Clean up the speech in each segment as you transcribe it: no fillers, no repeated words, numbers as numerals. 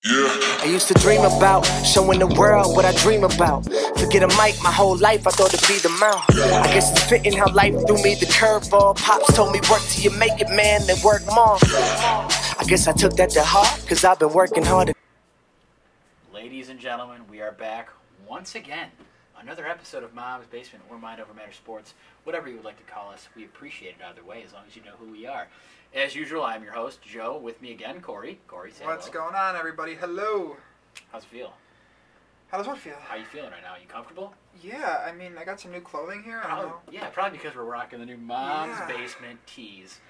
Yeah. I used to dream about showing the world what I dream about. Forget a mic, my whole life I thought it'd be the mouth. I guess it's fitting how life threw me the curveball. Pops told me work till you make it, man, then work more. I guess I took that to heart, cause I've been working hard. Ladies and gentlemen, we are back once again. Another episode of Mom's Basement or Mind Over Matter Sports, whatever you would like to call us. We appreciate it either way, as long as you know who we are. As usual, I'm your host, Joe. With me again, Corey. Corey, say What's hello. going on, everybody? Hello. How's it feel? How does what feel? How you feeling right now? You comfortable? Yeah, I mean, I got some new clothing here. I don't know. Yeah, probably because we're rocking the new Mom's Basement tees.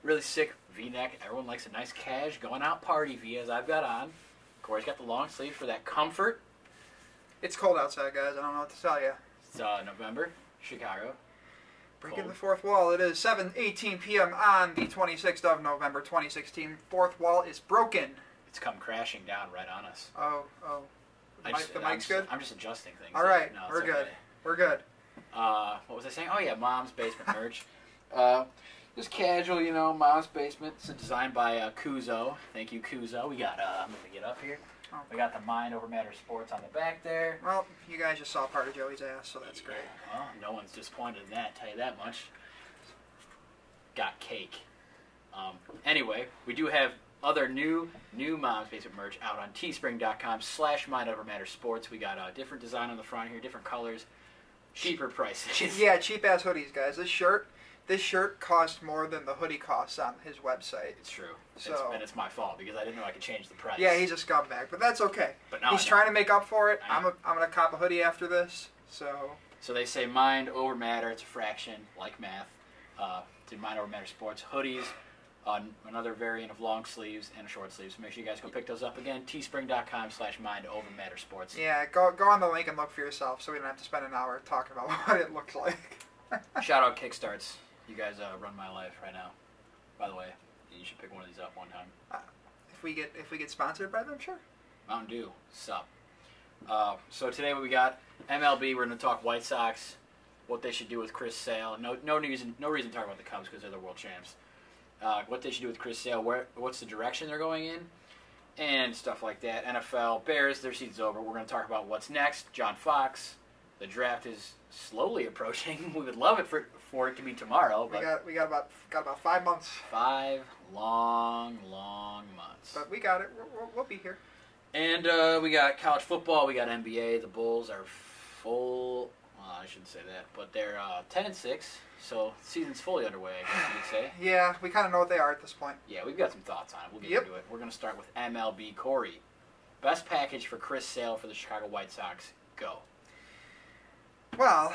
Really sick V-neck. Everyone likes a nice cash going out party V as I've got on. Corey's got the long sleeve for that comfort. It's cold outside, guys. I don't know what to tell you. It's November, Chicago. Breaking the fourth wall. It is 7:18 p.m. on the 26th of November, 2016. Fourth wall is broken. It's come crashing down right on us. Oh. The mic's good? I'm just adjusting things. All right, no, we're good. Okay. We're good. What was I saying? Oh, yeah, Mom's Basement merch. Just casual, you know, Mom's Basement. It's designed by Kuzo. Thank you, Kuzo. We got, I'm going to get up here. Oh. We got the Mind Over Matter Sports on the back there. Well, you guys just saw part of Joey's ass, so that's great. Well, no one's disappointed in that, tell you that much. Got cake. Anyway, we do have other new Mom's Basement merch out on teespring.com/mindovermattersports. We got a different design on the front here, different colors, cheaper prices. Yeah, cheap-ass hoodies, guys. This shirt cost more than the hoodie costs on his website. It's true. So, it's my fault because I didn't know I could change the price. Yeah, he's a scumbag, but that's okay. But now he's trying to make up for it. I'm know. gonna cop a hoodie after this. So they say mind over matter. It's a fraction, like math. To Mind Over Matter Sports hoodies, another variant of long sleeves and short sleeves. So make sure you guys go pick those up again. Teespring.com/mindovermattersports. yeah, go on the link and look for yourself, so we don't have to spend an hour talking about what it looks like. Shout out Kickstarts. You guys run my life right now. By the way, you should pick one of these up one time. If we get sponsored by them, sure. Mountain Dew, sup. So today what we got, MLB. We're going to talk White Sox, what they should do with Chris Sale. No reason to talk about the Cubs because they're the world champs. What they should do with Chris Sale, what's the direction they're going in, and stuff like that. NFL, Bears, their season's over. We're going to talk about what's next. John Fox. The draft is slowly approaching. We would love it for it to be tomorrow. But we got about 5 months. 5 long months. But we got it. We'll be here. And we got college football. We got NBA. The Bulls are full. Well, I shouldn't say that, but they're 10-6. So the season's fully underway, I guess you could say. Yeah, we kind of know what they are at this point. Yeah, we've got some thoughts on it. We'll get into it. We're going to start with MLB. Corey, best package for Chris Sale for the Chicago White Sox. Go. Well,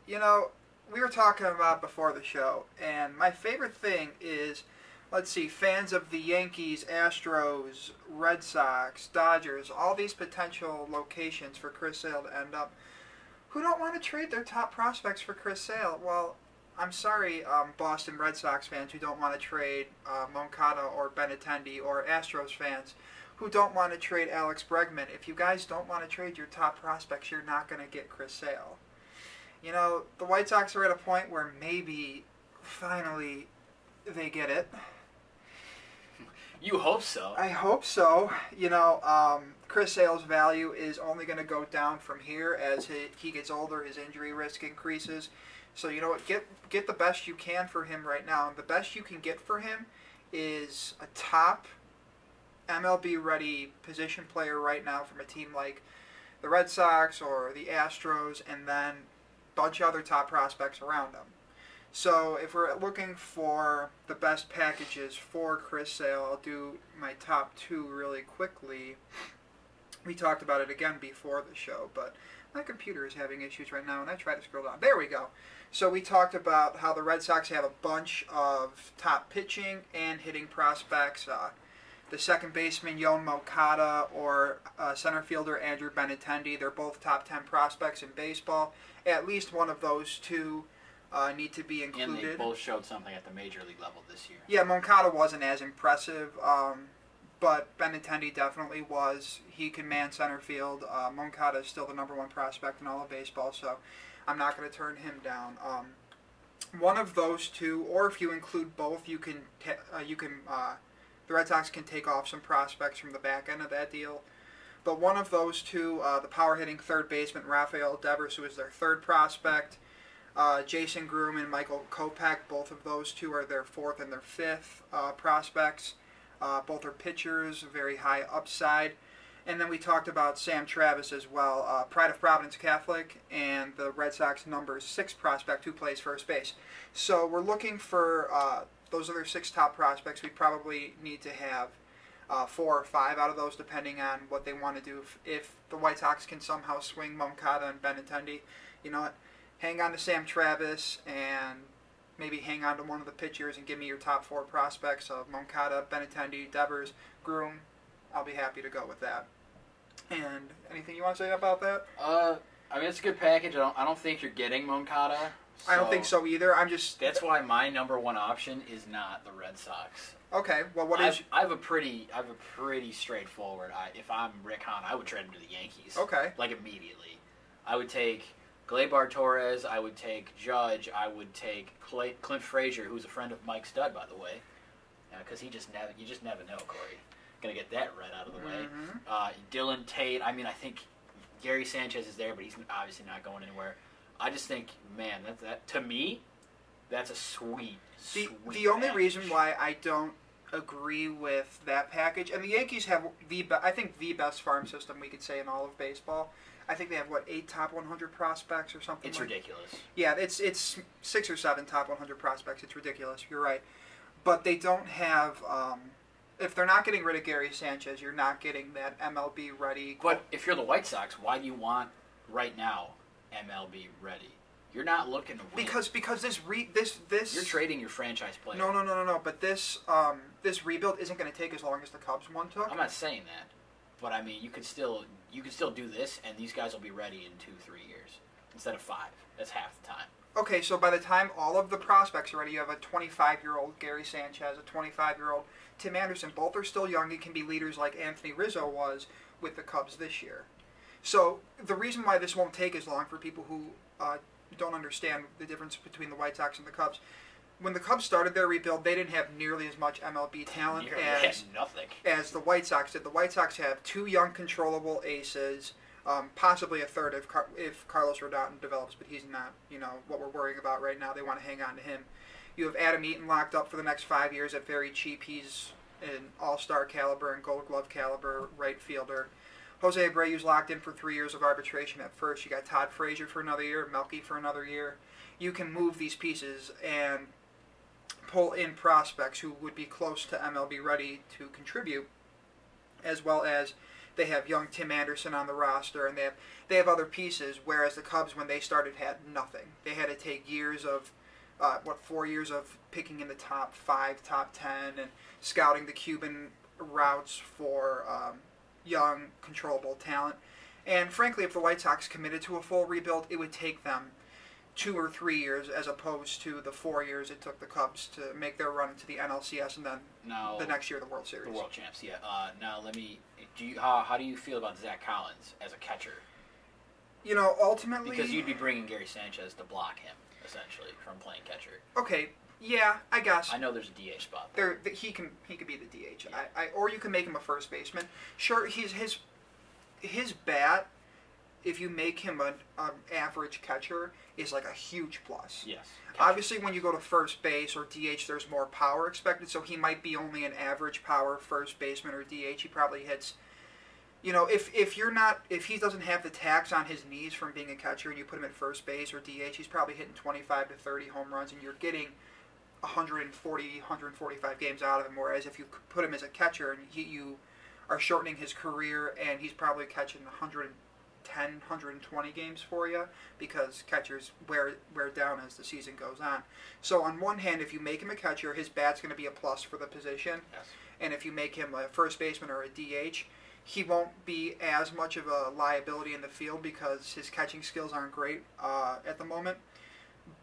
you know, we were talking about before the show, and my favorite thing is, let's see, fans of the Yankees, Astros, Red Sox, Dodgers, all these potential locations for Chris Sale to end up, who don't want to trade their top prospects for Chris Sale? Well, I'm sorry, Boston Red Sox fans who don't want to trade Moncada or Benintendi, or Astros fans who don't want to trade Alex Bregman. If you guys don't want to trade your top prospects, you're not going to get Chris Sale. You know, the White Sox are at a point where maybe, finally, they get it. You hope so. I hope so. You know, Chris Sale's value is only going to go down from here as he gets older, his injury risk increases. So, you know what, get the best you can for him right now. And the best you can get for him is a top MLB-ready position player right now from a team like the Red Sox or the Astros, and then a bunch of other top prospects around them. So if we're looking for the best packages for Chris Sale, I'll do my top 2 really quickly. We talked about it again before the show, but my computer is having issues right now, and I tried to scroll down. There we go. So we talked about how the Red Sox have a bunch of top pitching and hitting prospects. The second baseman, Yoan Moncada, or center fielder, Andrew Benintendi. They're both top 10 prospects in baseball. At least one of those two need to be included. And they both showed something at the major league level this year. Yeah, Moncada wasn't as impressive, but Benintendi definitely was. He can man center field. Moncada is still the #1 prospect in all of baseball, so I'm not going to turn him down. One of those two, or if you include both, you can the Red Sox can take off some prospects from the back end of that deal. But one of those two, the power-hitting third baseman Rafael Devers, who is their third prospect, Jason Groom and Michael Kopech, both of those two are their fourth and their fifth prospects. Both are pitchers, very high upside. And then we talked about Sam Travis as well, Pride of Providence Catholic, and the Red Sox number 6 prospect who plays first base. So we're looking for those other 6 top prospects. We probably need to have 4 or 5 out of those, depending on what they want to do. If the White Sox can somehow swing Moncada and Benintendi, you know what? Hang on to Sam Travis and maybe hang on to one of the pitchers and give me your top 4 prospects of Moncada, Benintendi, Devers, Groom. I'll be happy to go with that. And anything you want to say about that? I mean, it's a good package. I don't think you're getting Moncada. I don't think so either. That's why my number 1 option is not the Red Sox. Okay. Well, what is? I have a pretty straightforward. If I'm Rick Hahn, I would trade him to the Yankees. Okay. Like immediately. I would take Gleyber Torres. I would take Judge. I would take Clint Frazier, who's a friend of Mike Stud, by the way, because you just never know, Corey. Gonna get that right out of the way. Dylan Tate. I mean, I think Gary Sanchez is there, but he's obviously not going anywhere. I just think, man, that to me, that's a sweet. The only reason why I don't agree with that package, and the Yankees have I think the best farm system we could say in all of baseball. I think they have 8 top 100 prospects or something. It's ridiculous. Yeah, it's 6 or 7 top 100 prospects. It's ridiculous. You're right, but they don't have. If they're not getting rid of Gary Sanchez, you're not getting that MLB ready. But if you're the White Sox, why do you want right now MLB ready? You're not looking to win. Because this you're trading your franchise player. No. But this rebuild isn't going to take as long as the Cubs one took. I'm not saying that, but I mean you could still do this, and these guys will be ready in 2-3 years instead of 5. That's half the time. Okay, so by the time all of the prospects are ready, you have a 25-year-old Gary Sanchez, a 25-year-old Tim Anderson. Both are still young and can be leaders like Anthony Rizzo was with the Cubs this year. So the reason why this won't take as long for people who don't understand the difference between the White Sox and the Cubs, when the Cubs started their rebuild, they didn't have nearly as much MLB talent as the White Sox did. The White Sox have 2 young, controllable aces, possibly a third if Carlos Rodon develops, but he's not, what we're worrying about right now. They want to hang on to him. You have Adam Eaton locked up for the next 5 years at very cheap. He's an all-star caliber and gold glove caliber right fielder. Jose Abreu's locked in for 3 years of arbitration at first. You got Todd Frazier for another year, Melky for another year. You can move these pieces and pull in prospects who would be close to MLB ready to contribute, as well as they have young Tim Anderson on the roster, and they have other pieces, whereas the Cubs, when they started, had nothing. They had to take years of, 4 years of picking in the top 5, top 10, and scouting the Cuban routes for young, controllable talent. And frankly, if the White Sox committed to a full rebuild, it would take them 2 or 3 years as opposed to the 4 years it took the Cubs to make their run into the NLCS and then the next year the World Series. The World Champs, yeah. Now, how do you feel about Zak Collins as a catcher? Ultimately... Because you'd be bringing Gary Sanchez to block him, essentially, from playing catcher. Okay, yeah, I guess. I know there's a DH spot there. He can be the DH. Yeah. Or you can make him a first baseman. Sure, his bat, if you make him an average catcher, is like a huge plus. Yes. Obviously, when you go to first base or DH, there's more power expected, so he might be only an average power first baseman or DH. He probably hits... if he doesn't have the tax on his knees from being a catcher and you put him at first base or DH, he's probably hitting 25 to 30 home runs and you're getting 140, 145 games out of him. Whereas if you put him as a catcher and you are shortening his career and he's probably catching 110, 120 games for you because catchers wear down as the season goes on. So on one hand, if you make him a catcher, his bat's going to be a plus for the position. Yes. And if you make him a first baseman or a DH, he won't be as much of a liability in the field because his catching skills aren't great at the moment.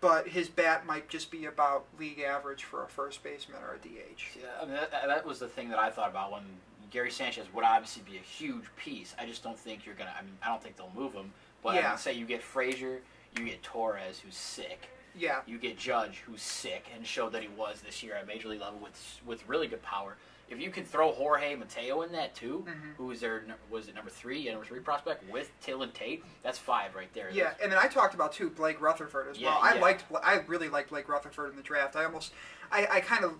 But his bat might just be about league average for a first baseman or a DH. Yeah, I mean, that was the thing that I thought about when Gary Sanchez would obviously be a huge piece. I just don't think you're going to... I mean, I don't think they'll move him. But yeah. I would say you get Frazier, you get Torres, who's sick. Yeah. You get Judge, who's sick, and showed that he was this year at Major League level with really good power. if you can throw Jorge Mateo in that too, who's their was it number 3, number 3 prospect with Till and Tate, that's 5 right there. Yeah, and then I talked about too Blake Rutherford as well. I really liked Blake Rutherford in the draft. I kind of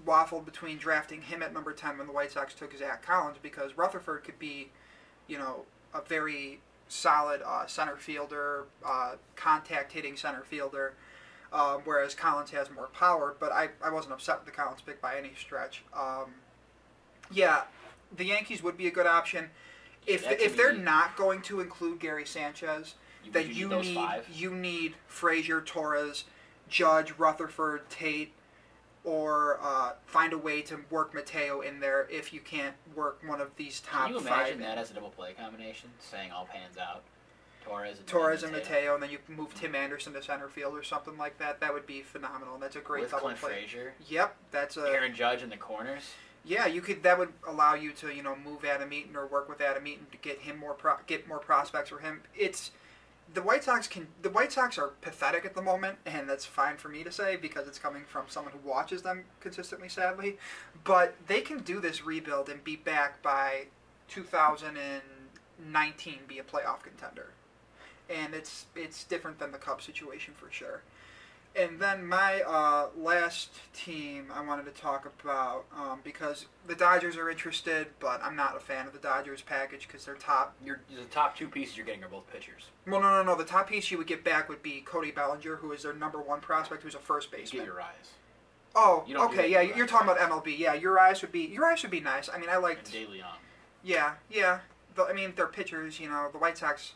waffled between drafting him at number 10 when the White Sox took Zak Collins, because Rutherford could be, a very solid center fielder, contact hitting center fielder. Whereas Collins has more power, but I wasn't upset with the Collins pick by any stretch. Yeah, the Yankees would be a good option. If they're not going to include Gary Sanchez, then you need Frazier, Torres, Judge, Rutherford, Tate, or find a way to work Mateo in there if you can't work one of these top 5. Can you imagine that as a double play combination, saying all pans out? Torres and Mateo, and then you move Tim Anderson to center field or something like that. That would be phenomenal. That's a great double Clint play. Frazier. Yep, that's a Aaron Judge in the corners. Yeah, you could. That would allow you to move Adam Eaton or work with Adam Eaton to get him get more prospects for him. The White Sox are pathetic at the moment, and that's fine for me to say because it's coming from someone who watches them consistently, sadly. But they can do this rebuild and be back by 2019, be a playoff contender. And it's different than the Cubs situation for sure. And then my last team I wanted to talk about, because the Dodgers are interested, but I'm not a fan of the Dodgers package because they're top. The top 2 pieces you're getting are both pitchers. Well, no. The top piece you would get back would be Cody Bellinger, who is their number 1 prospect, who's a first baseman. You get Urias. Oh, okay, yeah, you're talking about MLB. Yeah, Urias would be nice. I mean, I liked. And De Leon. Yeah. They're pitchers. The White Sox.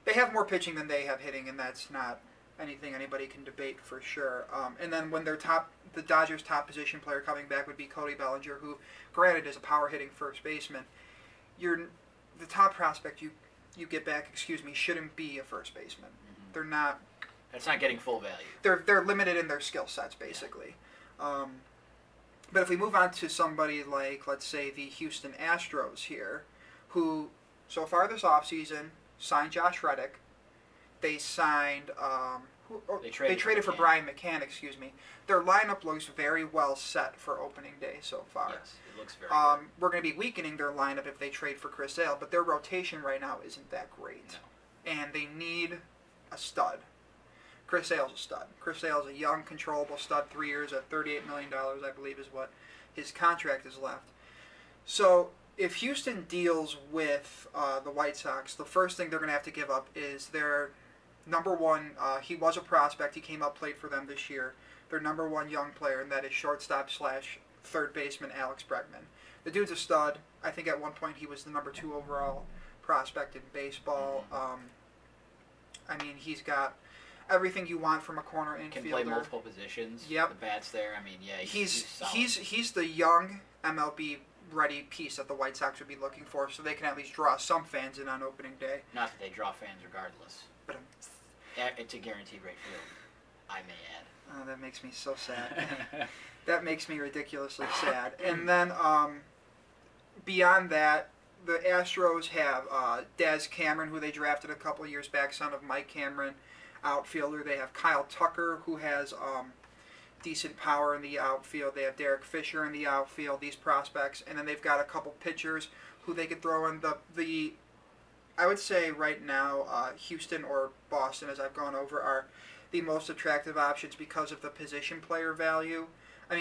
They have more pitching than they have hitting, and that's not anything anybody can debate for sure. And then when the Dodgers' top position player coming back would be Cody Bellinger, who, granted, is a power-hitting first baseman. The top prospect you get back, shouldn't be a first baseman. Mm-hmm. They're not. That's not getting full value. They're limited in their skill sets, basically. Yeah. But if we move on to somebody like, let's say, the Houston Astros here, who so far this offseason signed Josh Reddick. They signed. They traded for Brian McCann. Their lineup looks very well set for opening day so far. Yes, it looks very good. We're going to be weakening their lineup if they trade for Chris Sale, but their rotation right now isn't that great. No. And they need a stud. Chris Sale's a stud. Chris Sale's a young, controllable stud. 3 years at $38 million, I believe, is what his contract is left. So if Houston deals with the White Sox, the first thing they're going to have to give up is their number 1. He was a prospect. He came up, played for them this year. Their number 1 young player, and that is shortstop / third baseman Alex Bregman. The dude's a stud. I think at one point he was the number 2 overall prospect in baseball. He's got everything you want from a corner infielder. Can play multiple positions. Yep. The bat's there. He's he's the young MLB ready piece that the White Sox would be looking for, so they can at least draw some fans in on opening day. Not that they draw fans regardless. But it's a guaranteed rate field, I may add. Oh, that makes me so sad. That makes me ridiculously sad. And then beyond that, the Astros have Des Cameron, who they drafted a couple of years back, son of Mike Cameron, outfielder. They have Kyle Tucker, who has decent power in the outfield. They have Derek Fisher in the outfield, these prospects. And then they've got a couple pitchers who they could throw in. I would say right now, Houston or Boston, as I've gone over, are the most attractive options because of the position player value.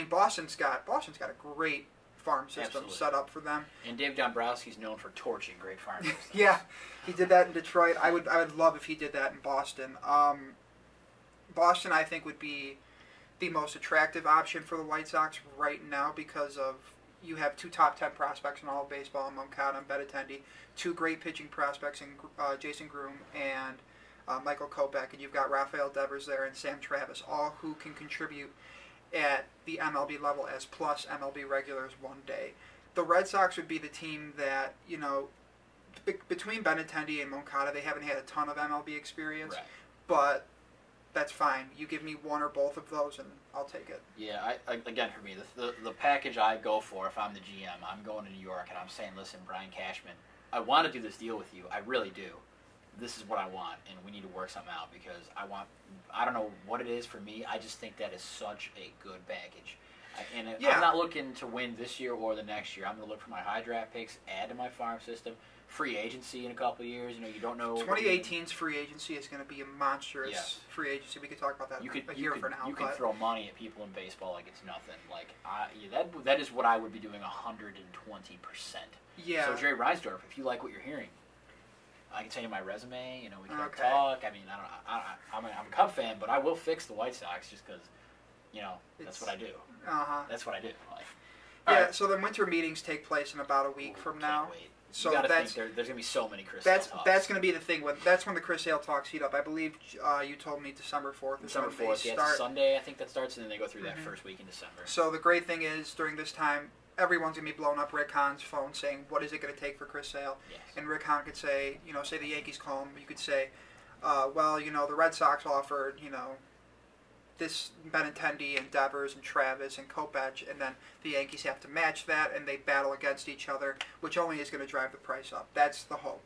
Boston's got a great farm system set up for them. And Dave Dombrowski's known for torching great farm systems. Yeah, he did that in Detroit. I would love if he did that in Boston. Boston, I think, would be the most attractive option for the White Sox right now because of you have 2 top 10 prospects in all of baseball, Moncada and Benintendi, 2 great pitching prospects in Jason Groom and Michael Kopech, and you've got Rafael Devers there and Sam Travis, all who can contribute at the MLB level as plus MLB regulars one day. The Red Sox would be the team that, between Benintendi and Moncada, they haven't had a ton of MLB experience, right. But that's fine. You give me one or both of those, and I'll take it. Yeah, again, for me, the package I go for, if I'm the GM, I'm going to New York, and I'm saying, listen, Brian Cashman, I want to do this deal with you. I really do. This is what I want, and we need to work something out because I don't know what it is for me. I just think that is such a good package. I'm not looking to win this year or the next year. I'm going to look for my high draft picks, add to my farm system. Free agency in a couple of years. You don't know. 2018's free agency is going to be a monstrous free agency. We could talk about that a year from now. You can throw money at people in baseball like it's nothing. That is what I would be doing 120%. Yeah. So Jerry Reinsdorf, if you like what you're hearing, I can tell you my resume. We can talk. I mean, I'm a Cub fan, but I will fix the White Sox just because, that's what I do. That's what I do. Right. So the winter meetings take place in about a week from now. Wait. So there's going to be so many Chris Sale talks. That's going to be the thing. That's when the Chris Sale talks heat up. I believe you told me December 4th. December 4th, it's Sunday, I think that starts, and then they go through that first week in December. So the great thing is, during this time, everyone's going to be blowing up Rick Hahn's phone saying, what is it going to take for Chris Sale? Yes. And Rick Hahn could say, say the Yankees call him, you could say, the Red Sox offered, this Benintendi and Devers and Travis and Kopech, and then the Yankees have to match that, and they battle against each other, which only is going to drive the price up. That's the hope.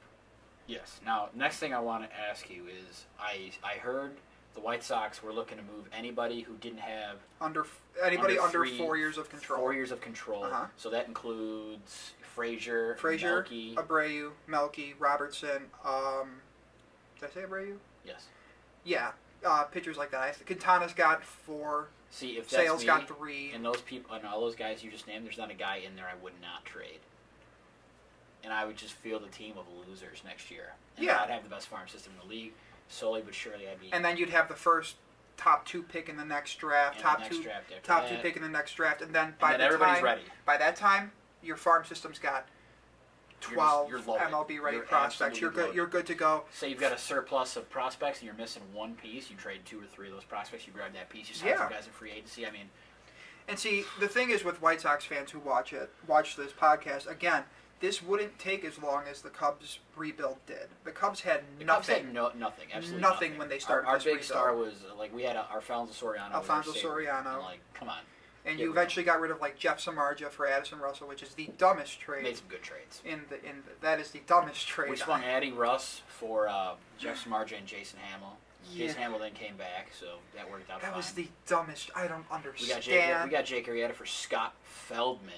Yes. Now, next thing I want to ask you is, I heard the White Sox were looking to move anybody who didn't have under 4 years of control. 4 years of control. So that includes Frazier, Melky. Abreu, Melky, Robertson. Did I say Abreu? Yes. Yeah. Pitchers like that. Quintana's got 4. See, if Sale's that's me, got 3. And those people, and all those guys you just named, there's not a guy in there I would not trade. And I would just field a team of losers next year. And I'd have the best farm system in the league. Slowly but surely, I'd be. And then you'd have the first top 2 pick in the next draft, top 2 pick in the next draft, and then everybody's ready. By that time, your farm system's got 12 you're MLB ready prospects. You're good. You're good to go. Say you've got a surplus of prospects and you're missing one piece. You trade 2 or 3 of those prospects. You grab that piece. You sign some guys in free agency. I mean, and see, the thing is with White Sox fans who watch this podcast again. This wouldn't take as long as the Cubs rebuild did. The Cubs had nothing. Cubs had nothing. Absolutely nothing when they started. Our this big rebuild. Star was we had Alfonso Soriano. And, come on. And you eventually got rid of Jeff Samardzija for Addison Russell, which is the dumbest trade. Made some good trades. That is the dumbest trade. We swung adding Russ for Jeff Samardzija and Jason Hamill. Yeah. Jason Hamill then came back, so that worked out fine. That was the dumbest. I don't understand. We got Jake Arrieta for Scott Feldman.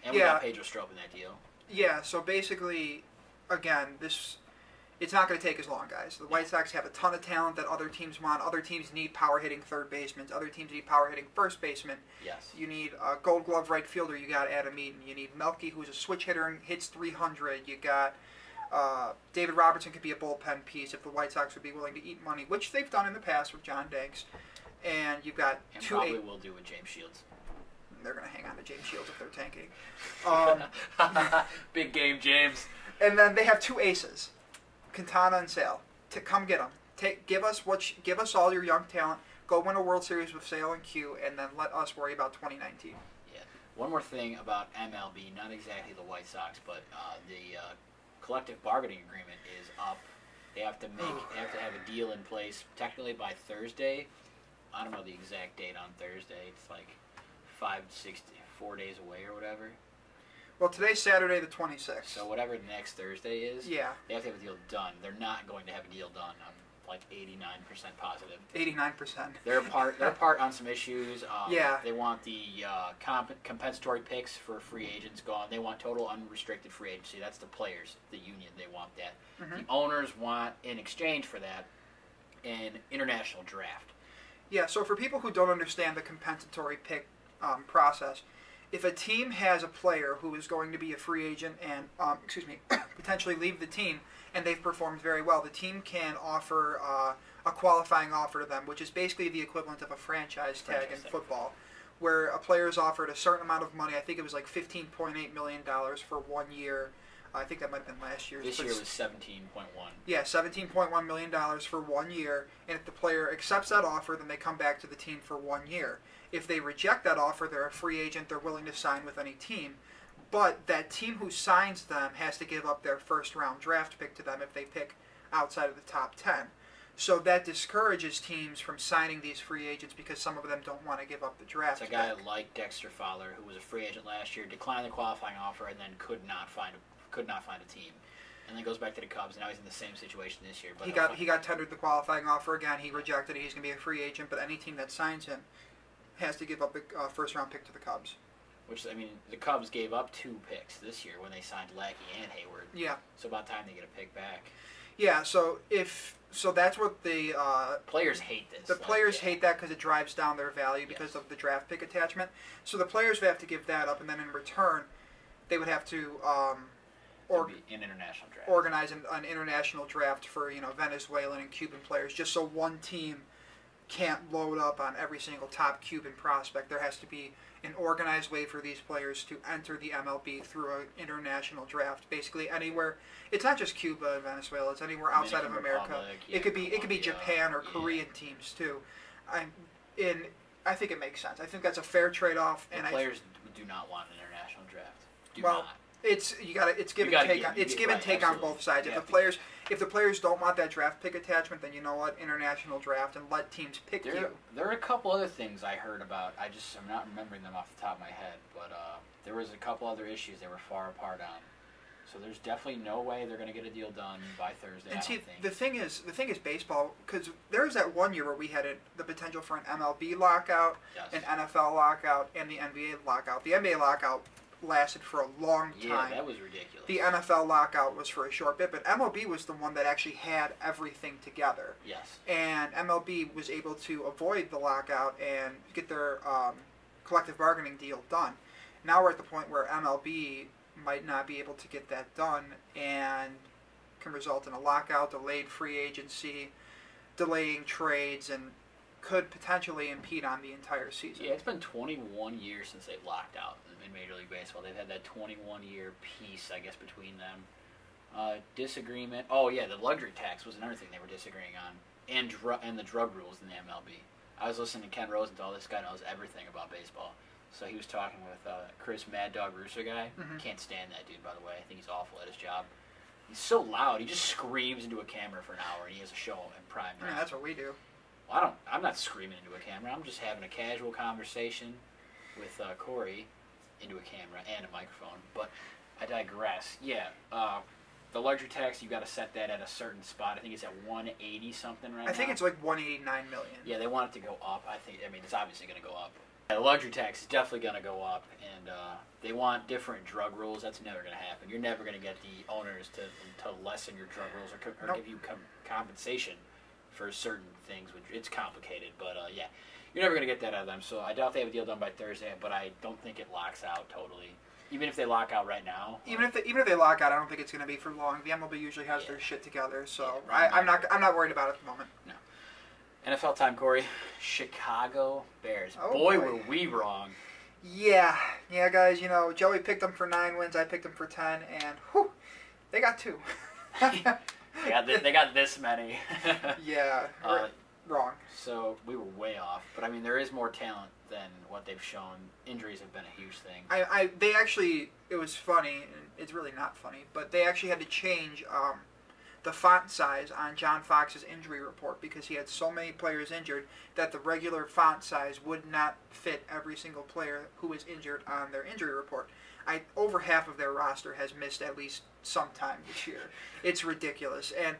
And we got Pedro Strop in that deal. Yeah, so basically, again, it's not going to take as long, guys. The White Sox have a ton of talent that other teams want. Other teams need power-hitting third basemen. Other teams need power-hitting first baseman. Yes. You need a Gold Glove right fielder. You got Adam Eaton. You need Melky, who's a switch hitter and hits 300. You got David Robertson could be a bullpen piece if the White Sox would be willing to eat money, which they've done in the past with John Danks. And you've got probably will do with James Shields. They're going to hang on to James Shields if they're tanking. Big game, James. And then they have 2 aces, Quintana and Sale. Come get them. Give us all your young talent. Go win a World Series with Sale and Q, and then let us worry about 2019. Yeah. One more thing about MLB, not exactly the White Sox, but the collective bargaining agreement is up. They have to have a deal in place technically by Thursday. I don't know the exact date on Thursday. It's 4 days away or whatever. Well, today's Saturday the 26th. So whatever next Thursday is, they have to have a deal done. They're not going to have a deal done. I'm 89% positive. 89%. They're apart on some issues. Yeah. They want the compensatory picks for free agents gone. They want total unrestricted free agency. That's the players, the union. They want that. The owners want, in exchange for that, an international draft. Yeah, so for people who don't understand the compensatory pick process, if a team has a player who is going to be a free agent and potentially leave the team and they've performed very well, the team can offer a qualifying offer to them, which is basically the equivalent of a franchise tag in football, where a player is offered a certain amount of money. I think it was $15.8 million for 1 year. I think that might have been last year's. This year was 17.1. Yeah, $17.1 million for 1 year, and if the player accepts that offer, then they come back to the team for 1 year. If they reject that offer, they're a free agent, they're willing to sign with any team. But that team who signs them has to give up their first-round draft pick to them if they pick outside of the top 10. So that discourages teams from signing these free agents because some of them don't want to give up the draft pick. It's a guy like Dexter Fowler, who was a free agent last year, declined the qualifying offer, and then could not find a team. And then goes back to the Cubs, and now he's in the same situation this year. But he got tendered the qualifying offer again. He rejected it. He's going to be a free agent, but any team that signs him has to give up a first-round pick to the Cubs. Which, I mean, the Cubs gave up 2 picks this year when they signed Lackey and Hayward. Yeah. So about time they get a pick back. Yeah, so that's what the players hate this. The players hate that because it drives down their value because of the draft pick attachment. So the players would have to give that up, and then in return, they would have to an international draft. Organize an international draft for Venezuelan and Cuban players, just so one team can't load up on every single top Cuban prospect. There has to be an organized way for these players to enter the MLB through an international draft. Basically, anywhere. It's not just Cuba and Venezuela. It's anywhere outside of America. Yeah, it could be Japan or Korean teams too. I think it makes sense. I think that's a fair trade-off. And players do not want an international draft. Do well, not. It's give and take. It's give and take on both sides. If the players don't want that draft pick attachment, then you know what, international draft and let teams pick you. There are a couple other things I heard about. I'm not remembering them off the top of my head, but there was a couple other issues they were far apart on. So there's definitely no way they're going to get a deal done by Thursday. And I see, don't think. the thing is baseball, because there was that one year where we had the potential for an MLB lockout, an NFL lockout, and the NBA lockout. The NBA lockout lasted for a long time. Yeah, that was ridiculous. The NFL lockout was for a short bit, but MLB was the one that actually had everything together. Yes. And MLB was able to avoid the lockout and get their collective bargaining deal done. Now we're at the point where MLB might not be able to get that done and can result in a lockout, delayed free agency, delaying trades, and could potentially impede on the entire season. Yeah, it's been 21 years since they've locked out in Major League Baseball. They've had that 21-year piece, I guess, between them. Disagreement. Oh, yeah, the luxury tax was another thing they were disagreeing on, and the drug rules in the MLB. I was listening to Ken Rosenthal. This guy knows everything about baseball. So he was talking with Chris Mad Dog Russo guy. Mm-hmm. Can't stand that dude, by the way. I think he's awful at his job. He's so loud. He just screams into a camera for an hour, and he has a show in prime time. Yeah, that's what we do. Well, I'm not screaming into a camera. I'm just having a casual conversation with Corey into a camera and a microphone. But I digress. Yeah, the luxury tax, you got to set that at a certain spot. I think it's at 180 something right now. I think it's like 189 million. Yeah, they want it to go up. I mean, it's obviously going to go up. The luxury tax is definitely going to go up, and they want different drug rules. That's never going to happen. You're never going to get the owners to lessen your drug rules or Nope. give you compensation for certain things, which it's complicated. But yeah, you're never going to get that out of them. So I doubt they have a deal done by Thursday, but I don't think it locks out totally. Even if they lock out right now. Even if they lock out, I don't think it's going to be for long. The MLB usually has their shit together, so Yeah, I'm not worried about it at the moment. No. NFL time, Corey. Chicago Bears. Oh, boy, boy. were we wrong. Yeah, guys. Joey picked them for 9 wins. I picked them for 10, and whew, they got 2. They got this many. Yeah, wrong. So we were way off. But I mean, there is more talent than what they've shown. Injuries have been a huge thing. They actually, it was funny. And it's really not funny, but they actually had to change the font size on John Fox's injury report because he had so many players injured that the regular font size would not fit every single player who was injured on their injury report. Over half of their roster has missed at least some time this year. It's ridiculous. And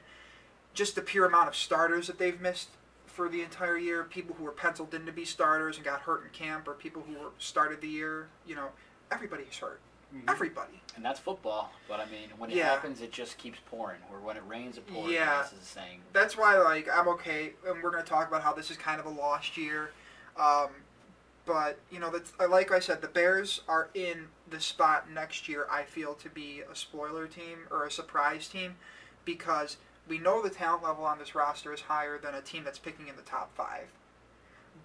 just the pure amount of starters that they've missed for the entire year, people who were penciled in to be starters and got hurt in camp, or people who started the year, everybody's hurt. Mm-hmm. Everybody. And that's football. But I mean, when it happens, it just keeps pouring. Or when it rains, it pours. Yeah. This is the saying. That's why, I'm okay. And we're going to talk about how this is kind of a lost year. But, like I said, the Bears are in the spot next year, I feel, to be a spoiler team or a surprise team because we know the talent level on this roster is higher than a team that's picking in the top 5.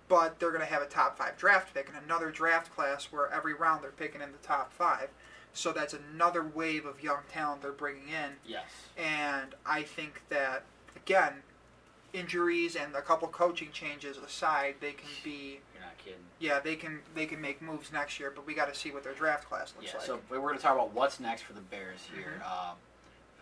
But they're going to have a top 5 draft pick and another draft class where every round they're picking in the top 5. So that's another wave of young talent they're bringing in. Yes. And I think that, again, injuries and a couple coaching changes aside, they can be... You're not kidding. Yeah, they can make moves next year, but we got to see what their draft class looks like. So we're going to talk about what's next for the Bears here. Mm-hmm.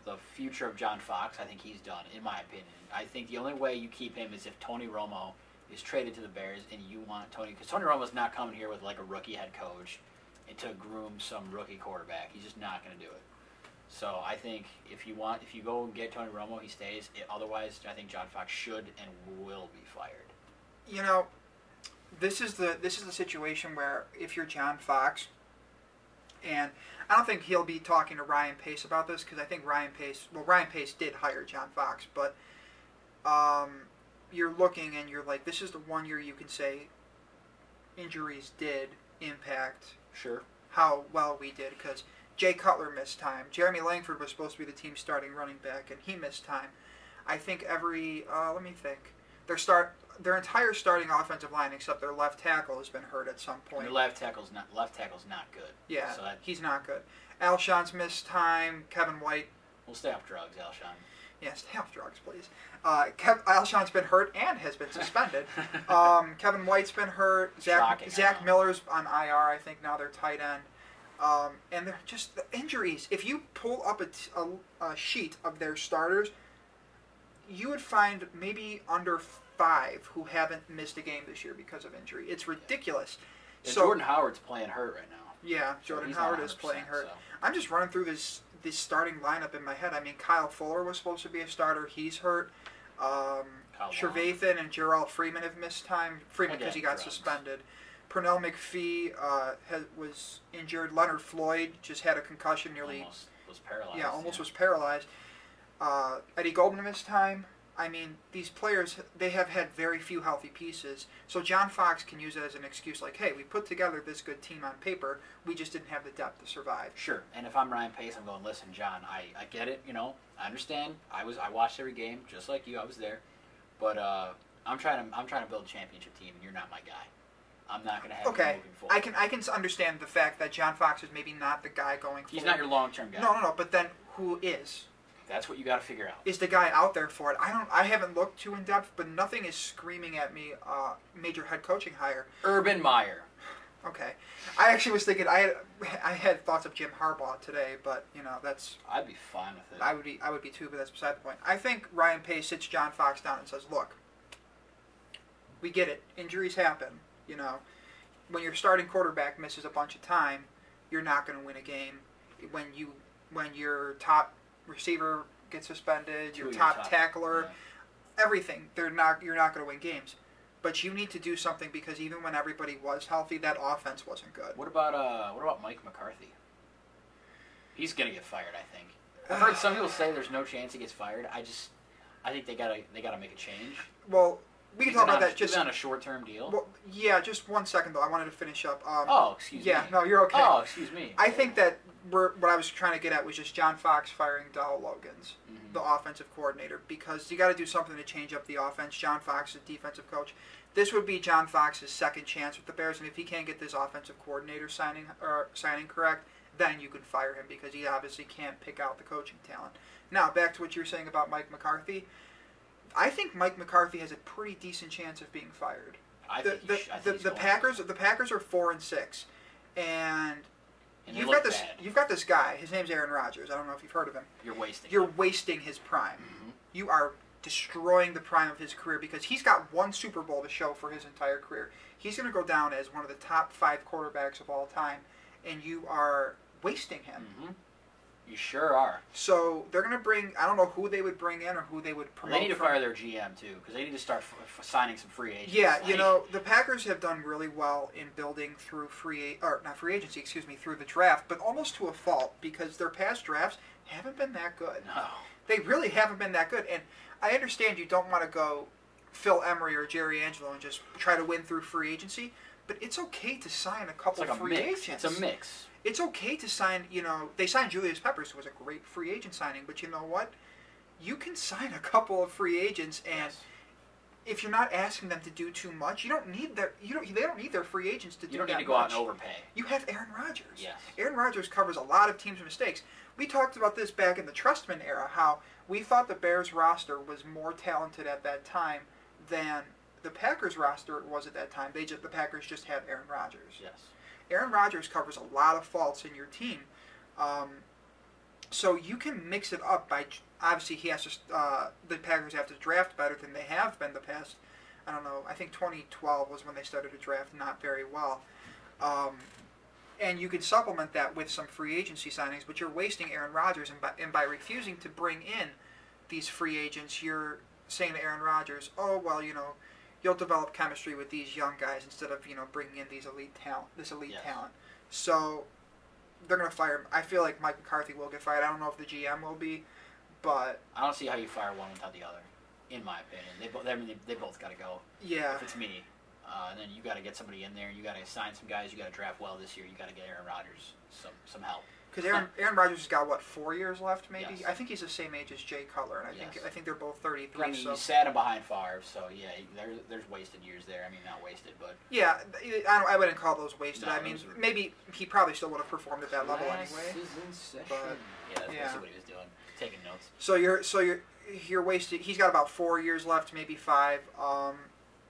The future of John Fox, I think he's done, in my opinion. I think the only way you keep him is if Tony Romo is traded to the Bears and you want Tony... Because Tony Romo's not coming here with like a rookie head coach and to groom some rookie quarterback. He's just not going to do it. So I think if you go and get Tony Romo, he stays. Otherwise, I think John Fox should and will be fired. this is the situation where if you're John Fox, and I don't think he'll be talking to Ryan Pace about this because I think Ryan Pace did hire John Fox, but you're looking and you're like, this is the one year you can say injuries did impact how well we did, because Jay Cutler missed time. Jeremy Langford was supposed to be the team's starting running back, and he missed time. I think let me think. Their entire starting offensive line, except their left tackle, has been hurt at some point. Their left tackle's not good. Yeah, so he's not good. Alshon's missed time. Kevin White. We'll stay off drugs, Alshon. Yeah, stay off drugs, please. Alshon's been hurt and has been suspended. Kevin White's been hurt. Zach Miller's on IR, I think, now they're tight end. And they're just the injuries. If you pull up a sheet of their starters, you would find maybe under 5 who haven't missed a game this year because of injury. It's ridiculous. Yeah, so Jordan Howard's playing hurt right now. Yeah, Jordan Howard is playing hurt. So. I'm just running through this starting lineup in my head. I mean, Kyle Fuller was supposed to be a starter. He's hurt. Trevathan and Gerald Freeman have missed time. Freeman because he got suspended. Pernell McPhee was injured. Leonard Floyd just had a concussion. Almost was paralyzed. Yeah, was paralyzed. Eddie Goldman missed time. I mean, these players, they have had very few healthy pieces. So John Fox can use it as an excuse like, hey, we put together this good team on paper. We just didn't have the depth to survive. Sure. And if I'm Ryan Pace, I'm going, listen, John, I get it. I understand. I watched every game, just like you. I was there. But I'm trying to build a championship team, and you're not my guy. I'm not going to have you moving forward. I can understand the fact that John Fox is maybe not the guy going forward. He's not your long-term guy. No. But then who is? That's what you got to figure out. Is the guy out there for it? I haven't looked too in depth, but nothing is screaming at me major head coaching hire. Urban Meyer. Okay, I actually was thinking I had thoughts of Jim Harbaugh today, but that's. I'd be fine with it. I would be too, but that's beside the point. I think Ryan Pace sits John Fox down and says, "Look, we get it. Injuries happen. When your starting quarterback misses a bunch of time, you're not going to win a game. When your top receiver gets suspended, your top tackler, everything, you're not going to win games. But you need to do something because even when everybody was healthy, that offense wasn't good." What about Mike McCarthy? He's going to get fired, I think. I've heard some people say there's no chance he gets fired. I think they gotta make a change. Well, we can talk about that. Just on a short-term deal. Well, yeah, just 1 second though. I wanted to finish up. Excuse me. Yeah, no, you're okay. Oh, excuse me. I think that what I was trying to get at was just John Fox firing Dowell Logans, the offensive coordinator, because you got to do something to change up the offense. John Fox is a defensive coach. This would be John Fox's second chance with the Bears, and if he can't get this offensive coordinator signing correct, then you can fire him because he obviously can't pick out the coaching talent. Now, back to what you were saying about Mike McCarthy. I think Mike McCarthy has a pretty decent chance of being fired. The Packers are 4-6, and you've got this guy. His name's Aaron Rodgers. I don't know if you've heard of him. You're wasting his prime. Mm-hmm. You are destroying the prime of his career because he's got one Super Bowl to show for his entire career. He's going to go down as one of the top 5 quarterbacks of all time, and you are wasting him. Mm-hmm. You sure are. So they're going to bring, I don't know who they would bring in or who they would promote. They need to fire their GM too because they need to start signing some free agents. Yeah, the Packers have done really well in building through through the draft, but almost to a fault because their past drafts haven't been that good. No. They really haven't been that good. And I understand you don't want to go Phil Emery or Jerry Angelo and just try to win through free agency, but it's okay to sign a couple of free agents. It's a mix. It's okay to sign, they signed Julius Peppers, who was a great free agent signing, but you know what? You can sign a couple of free agents, and if you're not asking them to do too much, they don't need their free agents to do that much. You don't need to go out and overpay. You have Aaron Rodgers. Yes. Aaron Rodgers covers a lot of teams' mistakes. We talked about this back in the Trustman era, how we thought the Bears roster was more talented at that time than the Packers roster was at that time. The Packers just had Aaron Rodgers. Yes. Aaron Rodgers covers a lot of faults in your team. So you can mix it up by, obviously the Packers have to draft better than they have been the past, I think 2012 was when they started to draft not very well. And you can supplement that with some free agency signings, but you're wasting Aaron Rodgers, and by refusing to bring in these free agents, you're saying to Aaron Rodgers, oh, well, you'll develop chemistry with these young guys instead of bringing in these elite talent. So they're gonna fire him. I feel like Mike McCarthy will get fired. I don't know if the GM will be, but I don't see how you fire one without the other. In my opinion, they both got to go. Yeah. If it's me, and then you got to get somebody in there. You got to sign some guys. You got to draft well this year. You got to get Aaron Rodgers some help. Because Aaron Rodgers has got 4 years left, maybe. Yes. I think he's the same age as Jay Cutler, and I think they're both 33. I mean, so you sat him behind Favre, so yeah, there's wasted years there. I mean, not wasted, but yeah, I wouldn't call those wasted. No, I mean, maybe he probably still would have performed at that level anyway. But, yeah, that's basically what he was doing, taking notes. So you're wasted. He's got about 4 years left, maybe 5.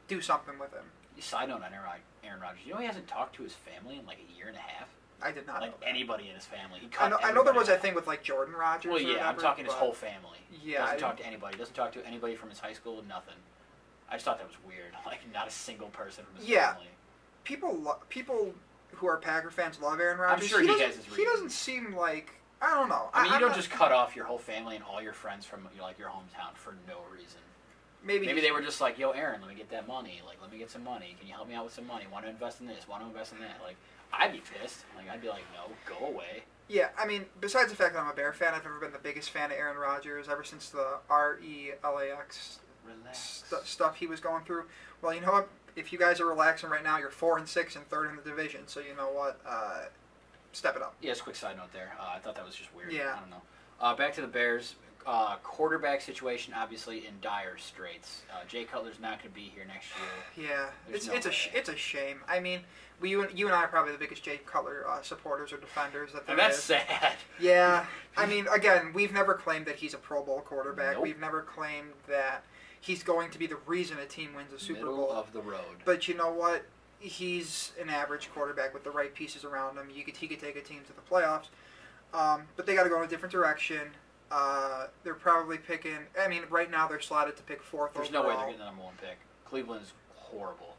Do something with him. Side note on Aaron Rodgers. You know he hasn't talked to his family in like a year and a half. I did not know that. Anybody in his family. I know there was that thing with like Jordan Rodgers. Well, yeah, whatever, I'm talking his whole family. Yeah, doesn't talk to anybody. Doesn't talk to anybody from his high school. Nothing. I just thought that was weird. Like not a single person from his family. People who are Packer fans love Aaron Rodgers. I'm sure he has his reasons. He doesn't seem like I don't know. I mean, you don't just cut off your whole family and all your friends from your hometown for no reason. Maybe they were just like, yo, Aaron, let me get that money. Like, let me get some money. Can you help me out with some money? Want to invest in this? Want to invest in that? Like, I'd be pissed. Like, I'd be like, no, go away. Yeah, I mean, besides the fact that I'm a Bear fan, I've never been the biggest fan of Aaron Rodgers ever since the RELAX stuff he was going through. Well, you know what? If you guys are relaxing right now, you're 4-6 and third in the division. So you know what? Step it up. Yeah, just a quick side note there. I thought that was just weird. Yeah. I don't know. Back to the Bears. Quarterback situation obviously in dire straits. Jay Cutler's not going to be here next year. Yeah, it's a shame. I mean, you and I are probably the biggest Jay Cutler supporters or defenders that there that's is. sad. Yeah, I mean, again, we've never claimed that he's a Pro Bowl quarterback. Nope. We've never claimed that he's going to be the reason a team wins a Super Bowl. Middle of the road. But you know what? He's an average quarterback with the right pieces around him. He could take a team to the playoffs. But they got to go in a different direction. They're probably picking. I mean, right now they're slotted to pick 4th There's overall. no way they're getting the number 1 pick. Cleveland's horrible.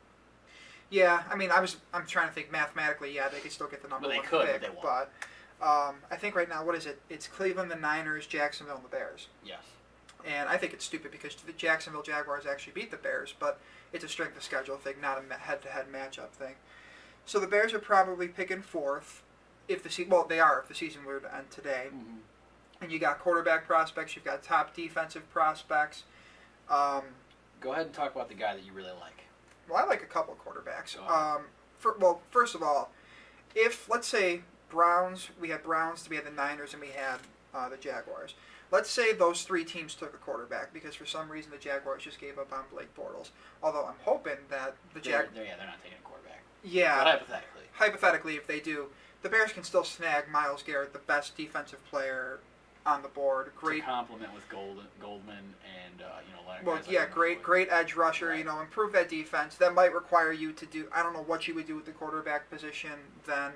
Yeah, I mean, I'm trying to think mathematically. Yeah, they could still get the number 1 They could, pick. but they won't. But I think right now, what is it? It's Cleveland, the Niners, Jacksonville, and the Bears. Yes. And I think it's stupid because the Jacksonville Jaguars actually beat the Bears, but it's a strength of schedule thing, not a head-to-head matchup thing. So the Bears are probably picking 4th if the season were to end today. Mm-hmm. And you got quarterback prospects, you've got top defensive prospects. Go ahead and talk about the guy that you really like. Well, I like a couple quarterbacks. Go First of all, if let's say we had the Niners, and we had the Jaguars. Let's say those 3 teams took a quarterback because for some reason the Jaguars just gave up on Blake Bortles. Although I'm hoping that they're not taking a quarterback. Yeah. But Hypothetically, if they do, the Bears can still snag Myles Garrett, the best defensive player on the board. Great to complement with Goldman and Leonard. Well, yeah, great edge rusher. Right. Improve that defense. That might require you to do. I don't know what you would do with the quarterback position then.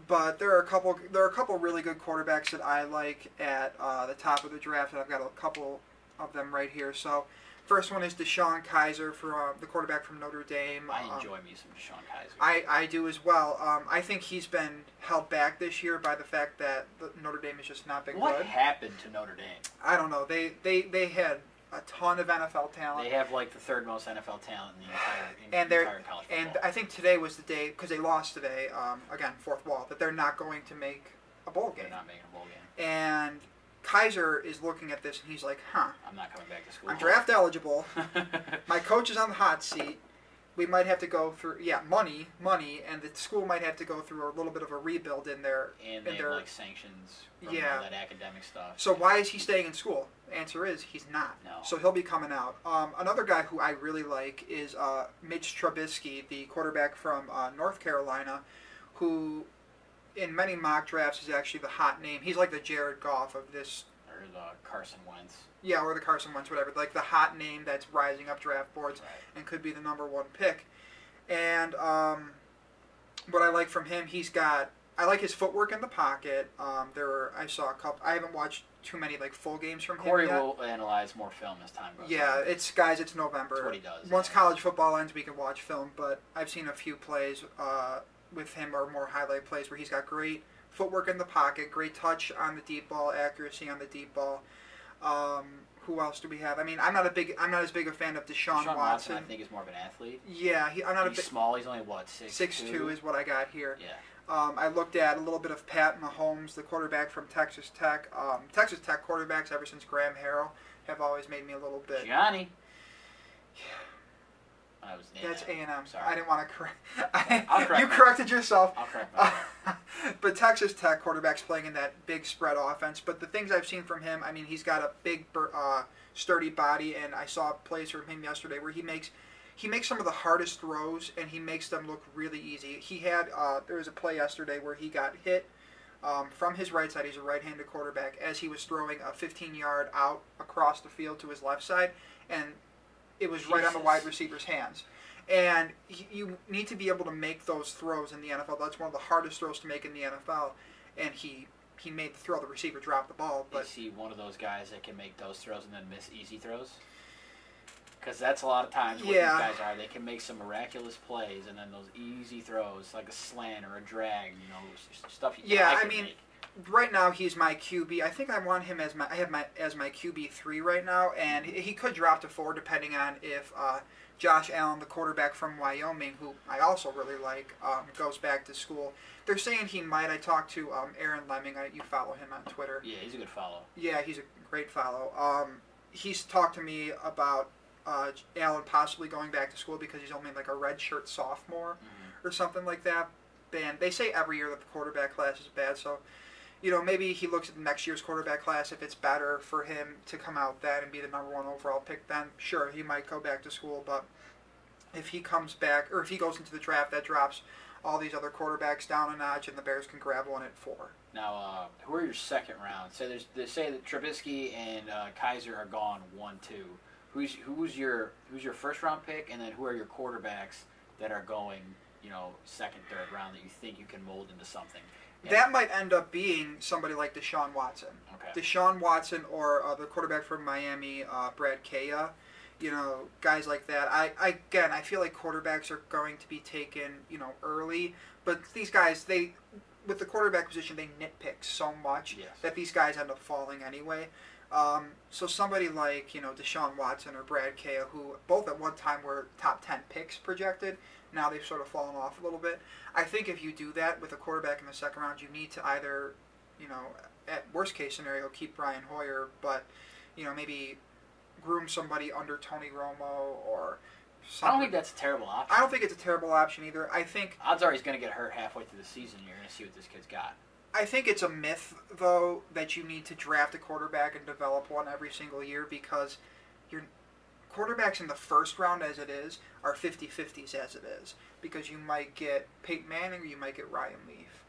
But there are a couple really good quarterbacks that I like at the top of the draft, and I've got a couple of them right here. So, first one is Desean Kaiser for the quarterback from Notre Dame. I enjoy me some Desean Kaiser. I do as well. I think he's been held back this year by the fact that Notre Dame is just not been good. What happened to Notre Dame? I don't know. They had a ton of NFL talent. They have like the 3rd most NFL talent in the entire college football. And I think today was the day, because they lost today, again, 4th wall, that they're not going to make a bowl game. They're not making a bowl game. And Kaiser is looking at this and he's like, I'm not coming back to school. I'm draft eligible. My coach is on the hot seat. We might have to go through, money, and the school might have to go through a little bit of a rebuild in their... And they have like sanctions from all that academic stuff. So why is he staying in school? Answer is he's not. No. So he'll be coming out. Another guy who I really like is Mitch Trubisky, the quarterback from North Carolina, who in many mock drafts is actually the hot name. He's like the Jared Goff of this... Or the Carson Wentz. Yeah, or the Carson Wentz, whatever. Like the hot name that's rising up draft boards and could be the number 1 pick. And what I like from him, I like his footwork in the pocket. I saw a couple. I haven't watched too many full games from Corey him yet. will analyze more film as time goes on. Yeah, it's November. That's what he does. Once college football ends, we can watch film. But I've seen a few plays with him, or more highlight plays, where he's got great footwork in the pocket, great touch on the deep ball, accuracy on the deep ball. Who else do we have? I mean, I'm not as big a fan of Deshaun Watson. I think is more of an athlete. Yeah, I'm not he's small. He's only what 6'2" is what I got here. Yeah. I looked at a little bit of Pat Mahomes, the quarterback from Texas Tech. Texas Tech quarterbacks ever since Graham Harrell have always made me a little bit. Gianni. Yeah. That's A&M. A&M. Sorry. I didn't want to correct. You corrected yourself. I'll correct myself. But Texas Tech quarterback's playing in that big spread offense. But the things I've seen from him, I mean, he's got a big, sturdy body, and I saw plays from him yesterday where he makes some of the hardest throws, and he makes them look really easy. He had there was a play yesterday where he got hit from his right side. He's a right-handed quarterback as he was throwing a 15-yard out across the field to his left side, and it was right on the wide receiver's hands. And you need to be able to make those throws in the NFL. That's one of the hardest throws to make in the NFL. And he made the throw. The receiver dropped the ball. But is he one of those guys that can make those throws and then miss easy throws? Because that's a lot of times what these guys are. They can make some miraculous plays and then those easy throws, like a slant or a drag, stuff you can make. Right now he's my QB. I think I want him as my QB 3 right now, and he could drop to 4 depending on if Josh Allen, the quarterback from Wyoming, who I also really like, goes back to school. They're saying he might. I talked to Aaron Lemming. You follow him on Twitter. Yeah, he's a good follow. Yeah, he's a great follow. He's talked to me about Allen possibly going back to school because he's only like a redshirt sophomore or something like that. And they say every year that the quarterback class is bad, so maybe he looks at next year's quarterback class. If it's better for him to come out then and be the number 1 overall pick, then sure, he might go back to school. But if he comes back, or if he goes into the draft, that drops all these other quarterbacks down a notch, and the Bears can grab one at 4. Now, who are your second round? So they say that Trubisky and Kaiser are gone 1-2. Who's your first round pick, and then who are your quarterbacks that are going, second, third round that you think you can mold into something? That might end up being somebody like Deshaun Watson. Okay. Deshaun Watson or the quarterback from Miami, Brad Kaya. Guys like that. I feel like quarterbacks are going to be taken, early. But these guys, with the quarterback position, they nitpick so much that these guys end up falling anyway. So somebody like, Deshaun Watson or Brad Kaya, who both at one time were top 10 picks projected, now they've sort of fallen off a little bit. I think if you do that with a quarterback in the second round, you need to either, at worst case scenario, keep Brian Hoyer, but, maybe groom somebody under Tony Romo or something. I don't think that's a terrible option. I don't think it's a terrible option either. I think odds are he's going to get hurt halfway through the season. You're going to see what this kid's got. I think it's a myth, though, that you need to draft a quarterback and develop one every single year because your quarterbacks in the first round, as it is, are 50-50s as it is. Because you might get Peyton Manning or you might get Ryan Leaf.